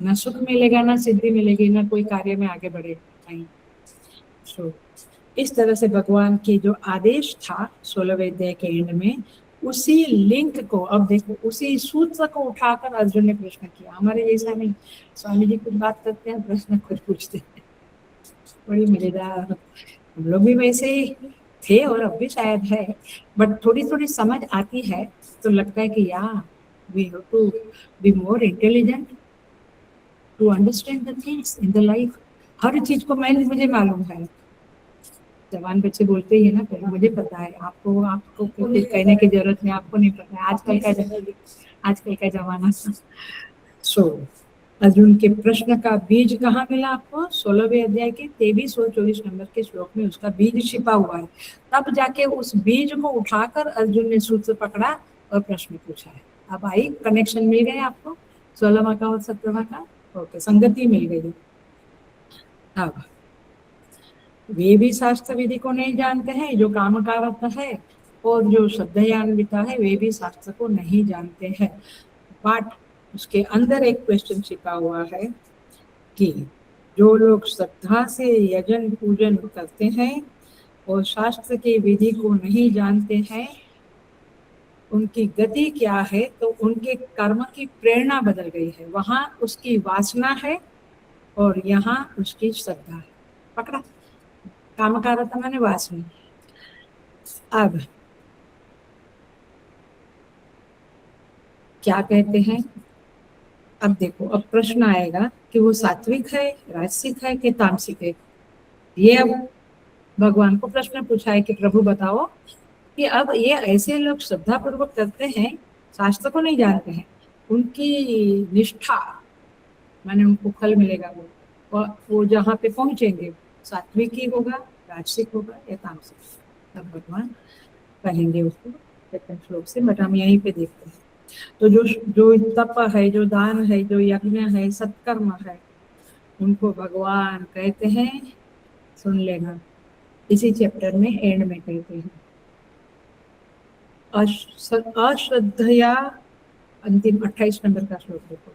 [SPEAKER 1] ना सुख मिलेगा ना सिद्धि मिलेगी, ना कोई कार्य में आगे बढ़ेगा नहीं। तो इस तरह से भगवान की जो आदेश था 16वें अध्याय के एंड में, उसी लिंक को अब देखो, उसी सूत्र को उठाकर अर्जुन ने प्रश्न किया। हमारे जैसा नहीं, स्वामी जी कुछ बात करते हैं, प्रश्न कुछ पूछते हैं, बड़ी मजेदार। हम लोग भी वैसे ही थे और अब भी शायद है, बट थोड़ी थोड़ी समझ आती है तो लगता है कि यार we have to be more intelligent to understand the things in the life। हर चीज को मुझे मालूम है। जवान बच्चे बोलते ही है ना, पहले मुझे पता है, आपको कुछ कहने की जरूरत नहीं, आपको नहीं पता है, आजकल का जमाना। सो अर्जुन के प्रश्न का बीज कहाँ मिला आपको? 16वें अध्याय के 23 और 24 नंबर के श्लोक में उसका बीज छिपा हुआ है। तब जाके उस बीज को उठाकर अर्जुन ने सूत्र पकड़ा और प्रश्न पूछा है। अब आई कनेक्शन मिल गया आपको 16वां का और 17वां का। ओके, संगति मिल गई। अब वे भी शास्त्र विधि को नहीं जानते हैं जो काम कारक है, और जो श्रद्धयान्विता है वे भी शास्त्र को नहीं जानते हैं। बट उसके अंदर एक क्वेश्चन छिपा हुआ है कि जो लोग श्रद्धा से यजन पूजन करते हैं और शास्त्र की विधि को नहीं जानते हैं, उनकी गति क्या है? तो उनके कर्म की प्रेरणा बदल गई है। वहां उसकी वासना है और यहाँ उसकी श्रद्धा है। पकड़ा? कामकारता माने वासना। अब क्या कहते हैं? अब देखो, अब प्रश्न आएगा कि वो सात्विक है, राजसिक है कि तामसिक है। ये अब भगवान को प्रश्न पूछा है कि प्रभु बताओ कि अब ये ऐसे लोग श्रद्धा पूर्वक करते हैं, शास्त्र को नहीं जानते हैं, उनकी निष्ठा माने उनको फल मिलेगा, वो जहाँ पे पहुंचेंगे सात्विक ही होगा, राजसिक होगा या तामसिक। तब भगवान कहेंगे उसको सेकंड श्लोक से, बट हम यहीं पे देखते हैं। तो जो तप है, जो दान है, जो यज्ञ है, सत्कर्म है, उनको भगवान कहते हैं, सुन लेना, इसी चैप्टर में एंड में कहते हैं, अश्रद्धया, अंतिम 28 नंबर का श्लोक देखो,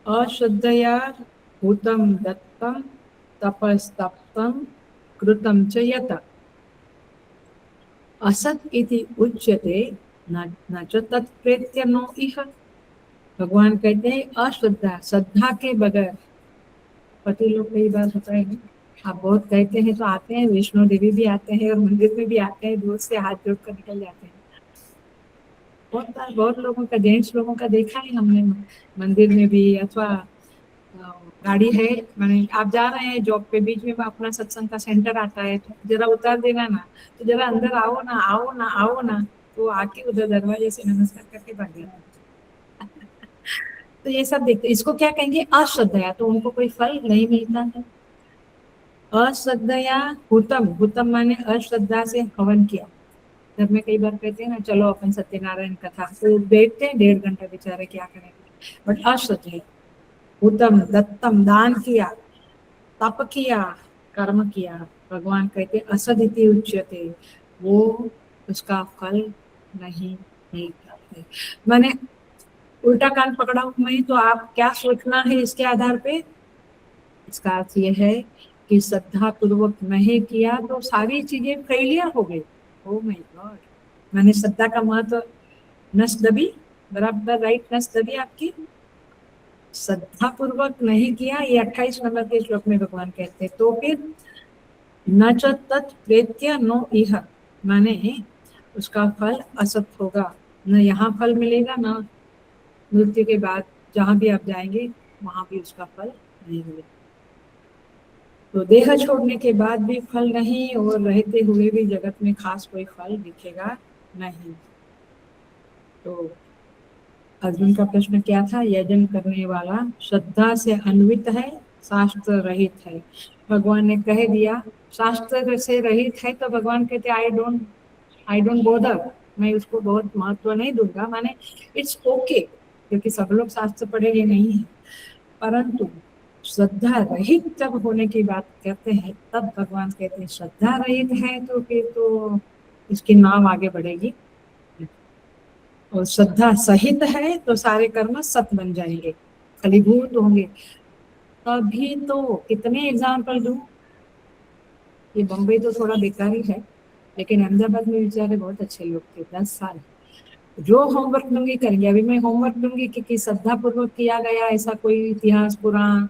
[SPEAKER 1] अश्रद्धया भूतम दत्तम तपस्तप्तम कृतम च यत असत इति उच्यते न च तत्प्रेत्य नो इह। भगवान कहते हैं अश्रद्धा, श्रद्धा के बगैर, पति लोग कई बार होता है ना, आप बहुत कहते हैं तो आते हैं, वैष्णो देवी भी आते हैं और मंदिर में भी आते हैं, दूर से हाथ जोड़ कर निकल जाते हैं। बहुत लोगों का, जेंट्स लोगों का देखा है हमने, मंदिर में भी, अथवा गाड़ी है, मैंने आप जा रहे हैं जॉब पे, बीच में अपना सत्संग का सेंटर आता है, तो जरा उतार देना ना, तो जरा अंदर आओ ना, आओ ना, आओ ना, तो आके उधर दरवाजे से नमस्कार करके भाग जाता है। तो ये सब देखते, इसको क्या कहेंगे? अश्रद्धया। तो उनको कोई फल नहीं मिलता है। अश्रद्धया हुतम, हुतम माने अश्रद्धा से हवन किया। घर में कई बार कहते हैं ना, चलो अपन सत्यनारायण कथा, तो बैठते हैं 1.5 घंटा, बेचारे क्या करेंगे, बट अश्रद्धया। हुतम दत्तम, दान किया, तप किया, कर्म किया, भगवान कहते असदिति उच्यते, वो उसका फल नहीं मिलता है। मैंने उल्टा कान पकड़ा हूं मैं, तो आप क्या सोचना है इसके आधार पे? इसका अर्थ यह है कि श्रद्धा पूर्वक नहीं किया तो सारी चीजें फेलियर हो गई। ओ माय गॉड, मैंने श्रद्धा का महत्व नस दबी, बराबर राइट, नस दबी आपकी। श्रद्धा पूर्वक नहीं किया, ये 28 नंबर के श्लोक में भगवान कहते हैं, तो फिर न च तत्प्रेत्य नो इह, माने उसका फल असत होगा, न यहाँ फल मिलेगा, न मृत्यु के बाद जहाँ भी आप जाएंगे वहां भी उसका फल नहीं मिलेगा। तो देह छोड़ने के बाद भी फल नहीं, और रहते हुए भी जगत में खास कोई फल दिखेगा नहीं। तो अर्जुन का प्रश्न क्या था? यजन करने वाला श्रद्धा से अन्वित है, शास्त्र रहित है। भगवान ने कह दिया शास्त्र से रहित है, तो भगवान कहते आई डोंट बोदर, मैं उसको बहुत महत्व नहीं दूंगा, माने इट्स ओके, क्योंकि सब लोग शास्त्र पढ़े ये नहीं है। परंतु श्रद्धा रहित जब होने की बात करते हैं, तब भगवान कहते हैं श्रद्धा रहित है तो फिर तो इसकी नाम आगे बढ़ेगी, और श्रद्धा सहित है तो सारे कर्म सत बन जाएंगे, फलीभूत होंगे। तभी तो कितने एग्जाम्पल दूं, ये बम्बई तो थोड़ा बेकार ही है, लेकिन अहमदाबाद में बेचारे बहुत अच्छे लोग थे, 10 साल जो होमवर्क दूंगी करेंगे। अभी मैं होमवर्क दूंगी कि श्रद्धा पूर्वक किया गया ऐसा कोई इतिहास, पुराण,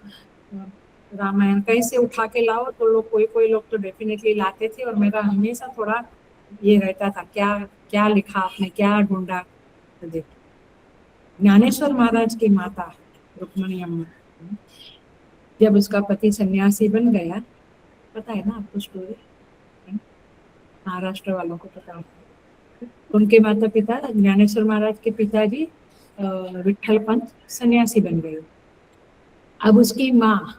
[SPEAKER 1] रामायण कैसे उठा के लाओ, तो लोग कोई लोग तो डेफिनेटली लाते थे, और मेरा हमेशा थोड़ा ये रहता था, क्या क्या लिखा आपने, क्या ढूंढा। तो देखो, ज्ञानेश्वर महाराज की माता रुक्मणी अम्मा, जब उसका पति सन्यासी बन गया, पता है ना आपको स्टोरी, महाराष्ट्र वालों को पता है, उनके माता पिता ज्ञानेश्वर महाराज के पिताजी विठल पंत सन्यासी बन गए। अब उसकी माँ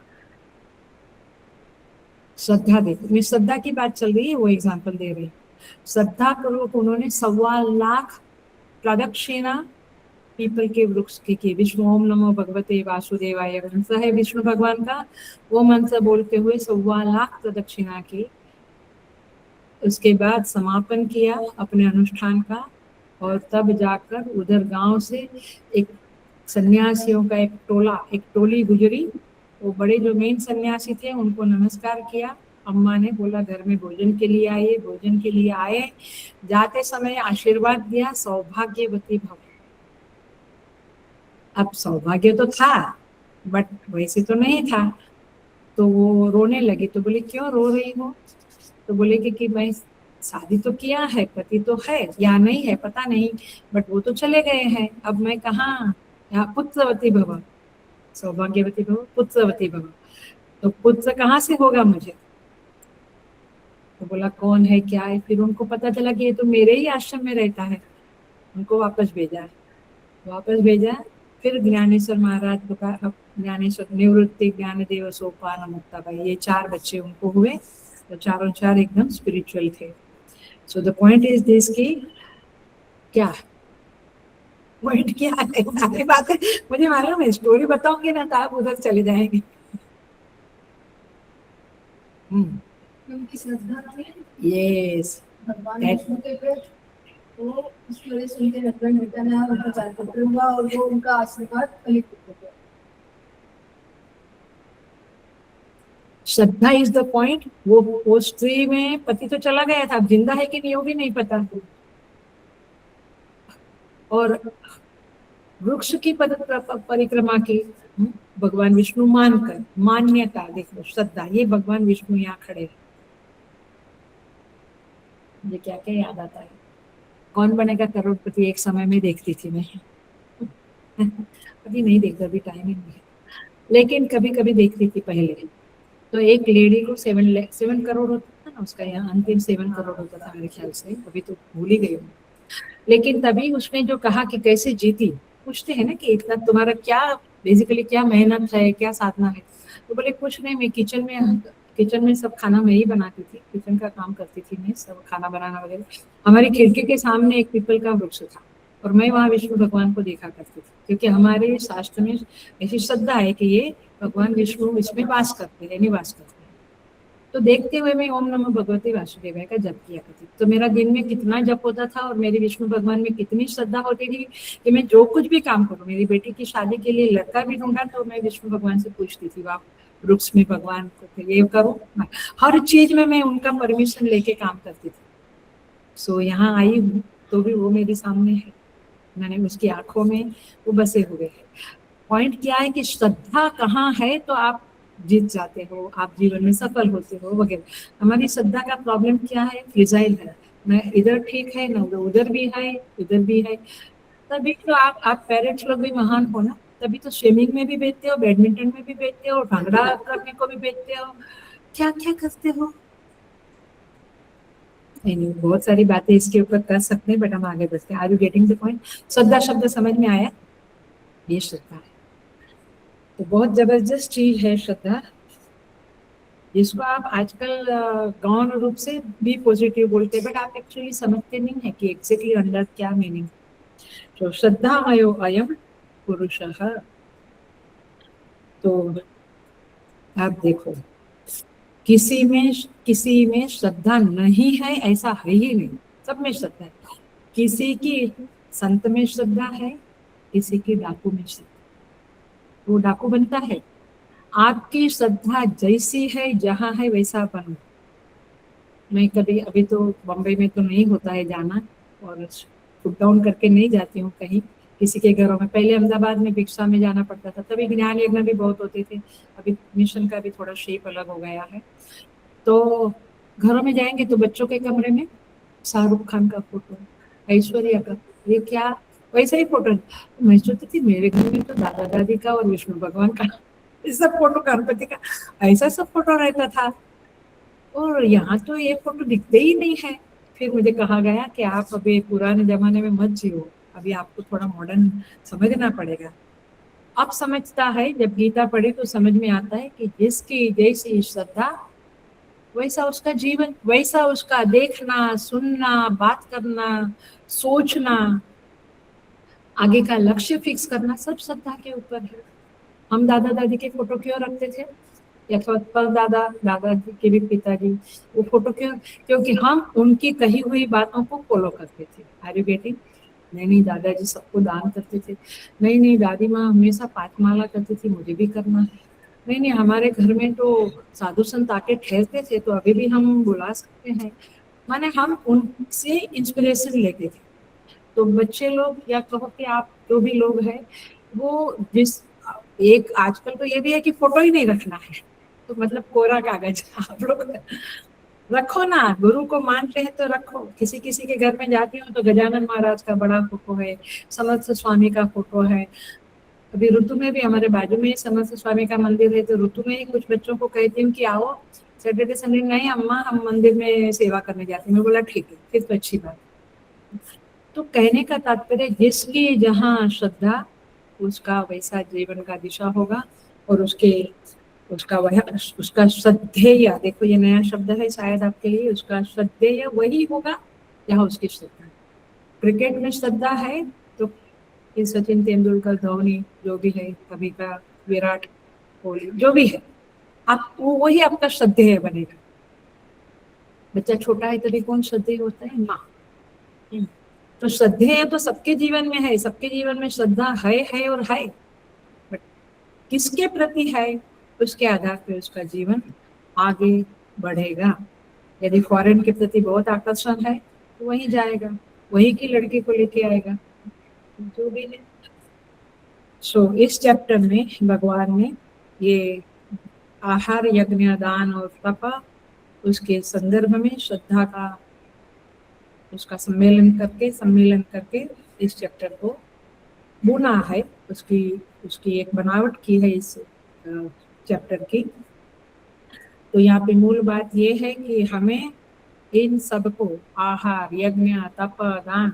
[SPEAKER 1] श्रद्धा दे, मैं श्रद्धा की बात चल रही है, वो एग्जाम्पल दे रही, श्रद्धा पूर्वक उन्होंने 1.25 लाख प्रदक्षिणा पीपल के वृक्ष की विष्णु ओम नमो भगवते वासुदेवाय मंत्र है विष्णु भगवान का, वो मंत्र बोलते हुए 1.25 लाख प्रदक्षिणा की। उसके बाद समापन किया अपने अनुष्ठान का, और तब जाकर उधर गांव से एक सन्यासियों का एक टोली गुजरी। वो बड़े जो मेन सन्यासी थे उनको नमस्कार किया। अम्मा ने बोला घर में भोजन के लिए आइए, भोजन के लिए आए। जाते समय आशीर्वाद दिया, सौभाग्यवती भव। अब सौभाग्य तो था बट वैसे तो नहीं था। तो वो रोने लगी, तो बोले क्यों रो रही हो? तो बोले कि मैं शादी तो किया है, पति तो है या नहीं है पता नहीं, बट वो तो चले गए हैं, अब मैं कहाँ? यहाँ पुत्रवती भव, सौभाग्यवती भव, पुत्रवती भव। तो पुत्र कहाँ से होगा मुझे? तो बोला कौन है क्या है? फिर उनको पता चला कि ये तो मेरे ही आश्रम में रहता है। उनको वापस भेजा। फिर ज्ञानेश्वर महाराज का, ज्ञानेश्वर निवृत्ति, ज्ञानदेव, सोपान, मुक्ताबाई, ये 4 बच्चे उनको हुए। तो चारों 4 एकदम स्पिरिचुअल थे। So the point is this की क्या पॉइंट क्या है? सारी बातें मुझे मालूम है, स्टोरी बताऊंगी ना तो आप उधर चले जाएंगे।
[SPEAKER 2] उनकी श्रद्धा थी
[SPEAKER 1] यस,
[SPEAKER 2] भगवान विष्णु के प्रति, तो उसकी वजह से उनके हस्बैंड बेटा ने उनका 4 पुत्र हुआ और वो उनका आशीर्वाद कली पुत्र हुआ।
[SPEAKER 1] श्रद्धा इज द पॉइंट। वो स्त्री में पति तो चला गया था, अब जिंदा है कि नहीं वो भी नहीं पता। और वृक्ष की परिक्रमा की भगवान विष्णु मानकर, मान्यता देखो, श्रद्धा, ये भगवान विष्णु यहाँ खड़े हैं। मुझे क्या क्या याद आता है, कौन बनेगा करोड़पति एक समय में देखती थी मैं। अभी नहीं देखता, अभी टाइम ही नहीं है, लेकिन कभी कभी देखती थी पहले। तो एक लेडी को 7 करोड़ होता था ना उसका, यहाँ अंतिम 7 करोड़ होता था मेरे ख्याल से, अभी तो भूल ही गई हूँ। लेकिन तभी उसने जो कहा कि कैसे जीती, पूछते हैं ना कि इतना तुम्हारा क्या बेसिकली क्या मेहनत है, क्या साधना है? तो बोले कुछ नहीं, मैं किचन में सब खाना मैं ही बनाती थी, किचन का काम करती थी मैं, सब खाना बनाना वगैरह। हमारी खिड़की के सामने एक पीपल का वृक्ष था और मैं वहाँ विष्णु भगवान को देखा करती थी, क्योंकि हमारे शास्त्र में ऐसी श्रद्धा है कि ये भगवान विष्णु इसमें वास करते हैं, निवास करते हैं। तो देखते हुए मैं ओम नमो भगवते वासुदेवाय का जप किया करती। तो मेरा दिन में कितना जप होता था और मेरी विष्णु भगवान में कितनी श्रद्धा होती थी कि मैं जो कुछ भी काम करूँ, मेरी बेटी की शादी के लिए लड़का भी ढूंढा तो मैं विष्णु भगवान से पूछती थी, आप वृक्ष में भगवान को ये करूँ, हर चीज में मैं उनका परमिशन लेके काम करती थी। सो यहाँ आई हूँ तो भी वो मेरे सामने है, मैंने उसकी आंखों में वो बसे हुए है। पॉइंट क्या है कि श्रद्धा कहाँ है तो आप जीत जाते हो, आप जीवन में सफल होते हो वगैरह। हमारी श्रद्धा का प्रॉब्लम क्या है? फ्रिजाइल है, मैं इधर ठीक है ना उधर भी है, इधर भी है। तभी तो आप पेरेंट्स लोग भी महान हो ना, तभी तो स्विमिंग में भी भेजते हो, बैडमिंटन में भी भेजते हो, भांगड़ा करने को भी भेजते हो, क्या क्या करते हो। नहीं, बहुत सारी बातें इसके ऊपर कर सकते हैं बट हम आगे बढ़ते हैं। Are you getting the point? श्रद्धा शब्द समझ में आया? ये श्रद्धा है, तो बहुत जबरदस्त चीज है श्रद्धा, जिसको आप आजकल गौण रूप से भी पॉजिटिव बोलते हैं बट आप एक्चुअली समझते नहीं है कि एग्जैक्टली अंदर क्या मीनिंग। तो श्रद्धामयो अयम पुरुषः। तो आप देखो, किसी में श्रद्धा नहीं है ऐसा है ही नहीं, सब में श्रद्धा है। किसी की संत में श्रद्धा है, किसी की डाकू में श्रद्धा, वो डाकू बनता है। आपकी श्रद्धा जैसी है, जहाँ है वैसा बनो। मैं कभी, अभी तो बॉम्बे में तो नहीं होता है जाना, और पुट डाउन करके नहीं जाती हूँ कहीं किसी के घरों में। पहले अहमदाबाद में भिक्षा में जाना पड़ता था, तभी ज्ञान यज्ञ भी बहुत होते थे। अभी मिशन का भी थोड़ा शेप अलग हो गया है। तो घरों में जाएंगे तो बच्चों के कमरे में शाहरुख खान का फोटो, ऐश्वर्या का, ये क्या वैसा ही फोटो। मैं सोचती थी मेरे घर में तो दादा दादी का और विष्णु भगवान का सब फोटो, गणपति का ऐसा सब फोटो रहता था, और यहाँ तो ये फोटो दिखते ही नहीं है। फिर मुझे कहा गया कि आप अभी पुराने जमाने में मत जियो, अभी आपको थोड़ा मॉडर्न समझना पड़ेगा। अब समझता है, जब गीता पढ़े तो समझ में आता है कि जिसकी जैसी श्रद्धा वैसा उसका जीवन, वैसा उसका देखना, सुनना, बात करना, सोचना। आगे का लक्ष्य फिक्स करना सब श्रद्धा के ऊपर है। हम दादा दादी के फोटो क्यों रखते थे, या पर दादा दादाजी के भी पिताजी वो फोटो क्यों, क्योंकि हम उनकी कही हुई बातों को फॉलो करते थे। अरे बेटी, नहीं नहीं दादाजी सबको दान करते थे, नहीं नहीं दादी माँ हमेशा 5 माला करती थी, मुझे भी करना है, नहीं नहीं हमारे घर में तो साधु संत आके ठहरते थे तो अभी भी हम बुला सकते हैं। माने हम उनसे इंस्पिरेशन लेते थे। तो बच्चे लोग या कहो कि आप जो भी लोग हैं वो जिस एक आजकल तो ये भी है कि फोटो ही नहीं रखना है, तो मतलब कोरा कागज आप लोग रखो ना, गुरु को मानते हैं तो रखो। किसी किसी के घर में जाती हूँ तो गजानन महाराज का बड़ा फोटो है, समर्थ स्वामी का फोटो है। अभी ऋतु में भी हमारे बाजू में ही समर्थ स्वामी का मंदिर है, तो ऋतु में ही कुछ बच्चों को कहती हूँ कि आओ सैटरडे संडे, नहीं अम्मा हम मंदिर में सेवा करने जाते हैं। मैं बोला ठीक है, फिर तो अच्छी बात। तो कहने का तात्पर्य जिसकी जहाँ श्रद्धा उसका वैसा जीवन का दिशा होगा, और उसका वह उसका श्रद्धेय, देखो ये नया शब्द है शायद आपके लिए, उसका श्रद्धेय वही होगा जहाँ उसकी श्रद्धा। क्रिकेट में श्रद्धा है तो सचिन तेंदुलकर, धोनी जो भी है, कभी का विराट कोहली जो भी है, आप वही आपका श्रद्धेय बनेगा। बच्चा छोटा है तभी कौन श्रद्धेय होता है, माँ। तो श्रद्धेय तो सबके जीवन में है, सबके जीवन में श्रद्धा है और है, बट किसके प्रति है उसके आधार पर उसका जीवन आगे बढ़ेगा। यदि फॉरेन के प्रति बहुत आकर्षण है तो वहीं जाएगा, वहीं की लड़की को लेके आएगा, जो भी है। सो इस चैप्टर में भगवान ने ये आहार यज्ञ दान और तप उसके संदर्भ में श्रद्धा का उसका सम्मेलन करके इस चैप्टर को बुना है, उसकी एक बनावट की है इस चैप्टर की। तो यहाँ पे मूल बात ये है कि हमें इन सबको आहार यज्ञ तप दान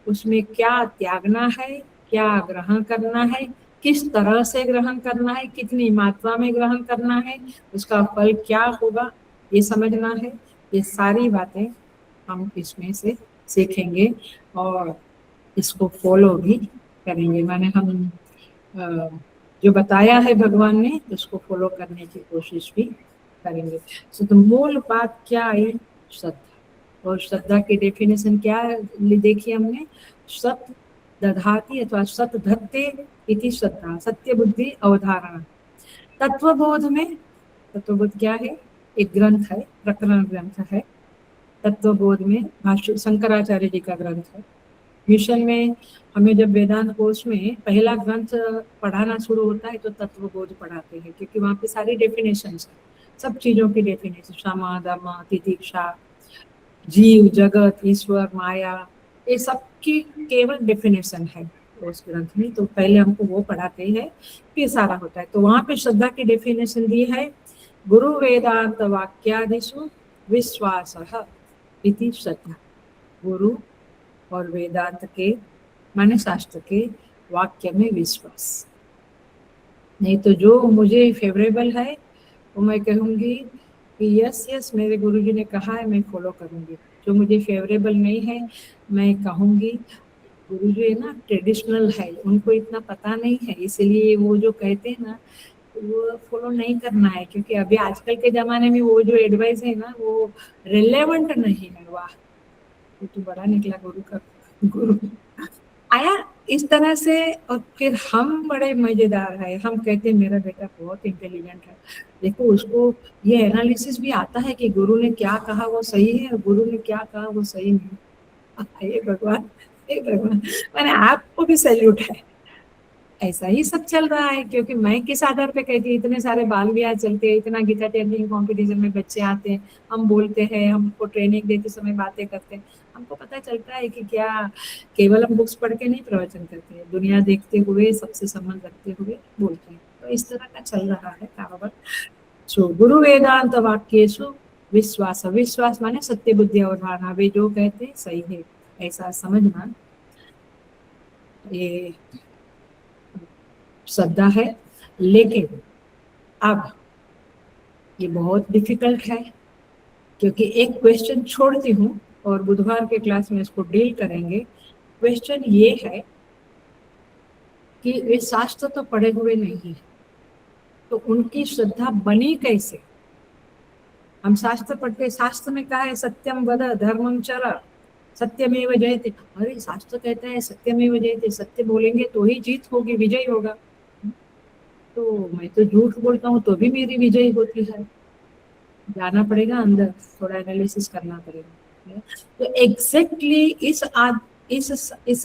[SPEAKER 1] उसमें क्या त्यागना है, क्या ग्रहण करना है, किस तरह से ग्रहण करना है, कितनी मात्रा में ग्रहण करना है, उसका फल क्या होगा ये समझना है। ये सारी बातें हम इसमें से सीखेंगे और इसको फॉलो भी करेंगे। माने हम जो बताया है भगवान ने उसको फॉलो करने की कोशिश भी करेंगे। तो मूल बात क्या है, श्रद्धा। और श्रद्धा की डेफिनेशन क्या देखी हमने, सत दधाति अथवा सत धत्ते इति श्रद्धा, सत्य बुद्धि अवधारणा। तत्वबोध में, तत्वबोध क्या है, एक ग्रंथ है, प्रकरण ग्रंथ है। तत्वबोध में भाष्य शंकराचार्य जी का ग्रंथ है। मिशन में हमें जब वेदांत कोर्स में पहला ग्रंथ पढ़ाना शुरू होता है तो तत्वबोध पढ़ाते हैं, क्योंकि वहाँ पे सारी डेफिनेशंस है, सब चीजों की डेफिनेशन, क्षमा दम तितिक्षा, जीव जगत ईश्वर माया, ये सब की केवल डेफिनेशन है उस ग्रंथ में। तो पहले हमको वो पढ़ाते हैं, फिर सारा होता है। तो वहाँ पे श्रद्धा की डेफिनेशन दी है, गुरु वेदांत वाक्यादिषु विश्वासः इति श्रद्धा। गुरु और वेदांत के माने शास्त्र के वाक्य में विश्वास। नहीं तो जो मुझे फेवरेबल है वो मैं कहूँगी कि यस मेरे गुरुजी ने कहा है, मैं फॉलो करूँगी। जो मुझे फेवरेबल नहीं है मैं कहूँगी गुरुजी है ना ट्रेडिशनल है, उनको इतना पता नहीं है, इसलिए वो जो कहते हैं ना वो फॉलो नहीं करना है, क्योंकि अभी आजकल के ज़माने में वो जो एडवाइस है ना वो रिलेवेंट नहीं है। वाह, वो तो बड़ा निकला गुरु का गुरु आया इस तरह से। और फिर हम बड़े मजेदार है, हम कहते हैं मेरा बेटा बहुत इंटेलिजेंट है, देखो उसको ये एनालिसिस भी आता है कि गुरु ने क्या कहा वो सही है और गुरु ने क्या कहा वो सही नहीं। हे भगवान, हे भगवान, मैंने आपको भी सैल्यूट है। ऐसा ही सब चल रहा है, क्योंकि मैं किस आधार पे कहती हूँ, इतने सारे बाल विवाह चलते हैं, इतना गीता टेंडिंग कॉम्पिटिशन में बच्चे आते हैं, हम बोलते हैं, हमको ट्रेनिंग देते समय बातें करते हैं, हमको पता चलता है कि क्या केवल हम बुक्स पढ़ के नहीं प्रवचन करते हैं, दुनिया देखते हुए सबसे संबंध रखते हुए बोलते हैं। तो इस तरह का चल रहा है कारोबार। सो गुरु वेदांत वाक्येषु विश्वास, विश्वास माने सत्य बुद्धि और धारणा, वे जो कहते सही है ऐसा समझना, ये श्रद्धा है। लेकिन अब ये बहुत डिफिकल्ट है, क्योंकि एक क्वेश्चन छोड़ती हूँ और बुधवार के क्लास में इसको डील करेंगे। क्वेश्चन ये है कि वे शास्त्र तो पढ़े हुए नहीं है, तो उनकी श्रद्धा बनी कैसे? हम शास्त्र पढ़ते, शास्त्र में कहा है सत्यम वद धर्मम चर सत्यमेव जयते। अरे शास्त्र कहता है सत्यमेव जयते, सत्य बोलेंगे तो ही जीत होगी, विजय होगा। तो मैं तो झूठ बोलता हूँ तो भी मेरी विजय होती है। जाना पड़ेगा अंदर, थोड़ा एनालिसिस करना पड़ेगा। तो एग्जैक्टली इस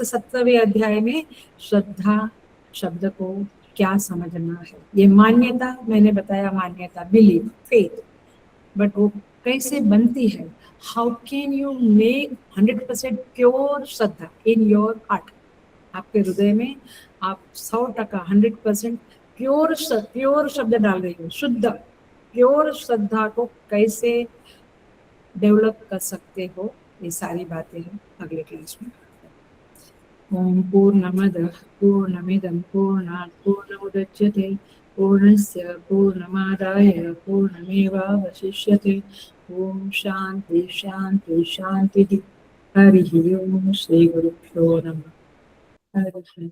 [SPEAKER 1] 17वें अध्याय में श्रद्धा शब्द को क्या समझना है, ये मान्यता मैंने बताया, मान्यता बिलीव फेथ, बट वो कैसे बनती है? How can you make 100% pure Shraddha in your heart? आपके हृदय में आप 100% 100% प्योर शब्द डाल रही हो, शुद्ध प्योर श्रद्धा को कैसे डेवलप कर सकते हो, ये सारी बातें हैं अगले क्लास में। ओम पूर्णमदः पूर्णमिदं पूर्णात् पूर्णमुदच्यते पूर्णस्य पूर्णमादाय पूर्णमेवावशिष्यते। ओम शांति शांति शांति। हरि ओम। श्री गुरुभ्यो नमः। हरि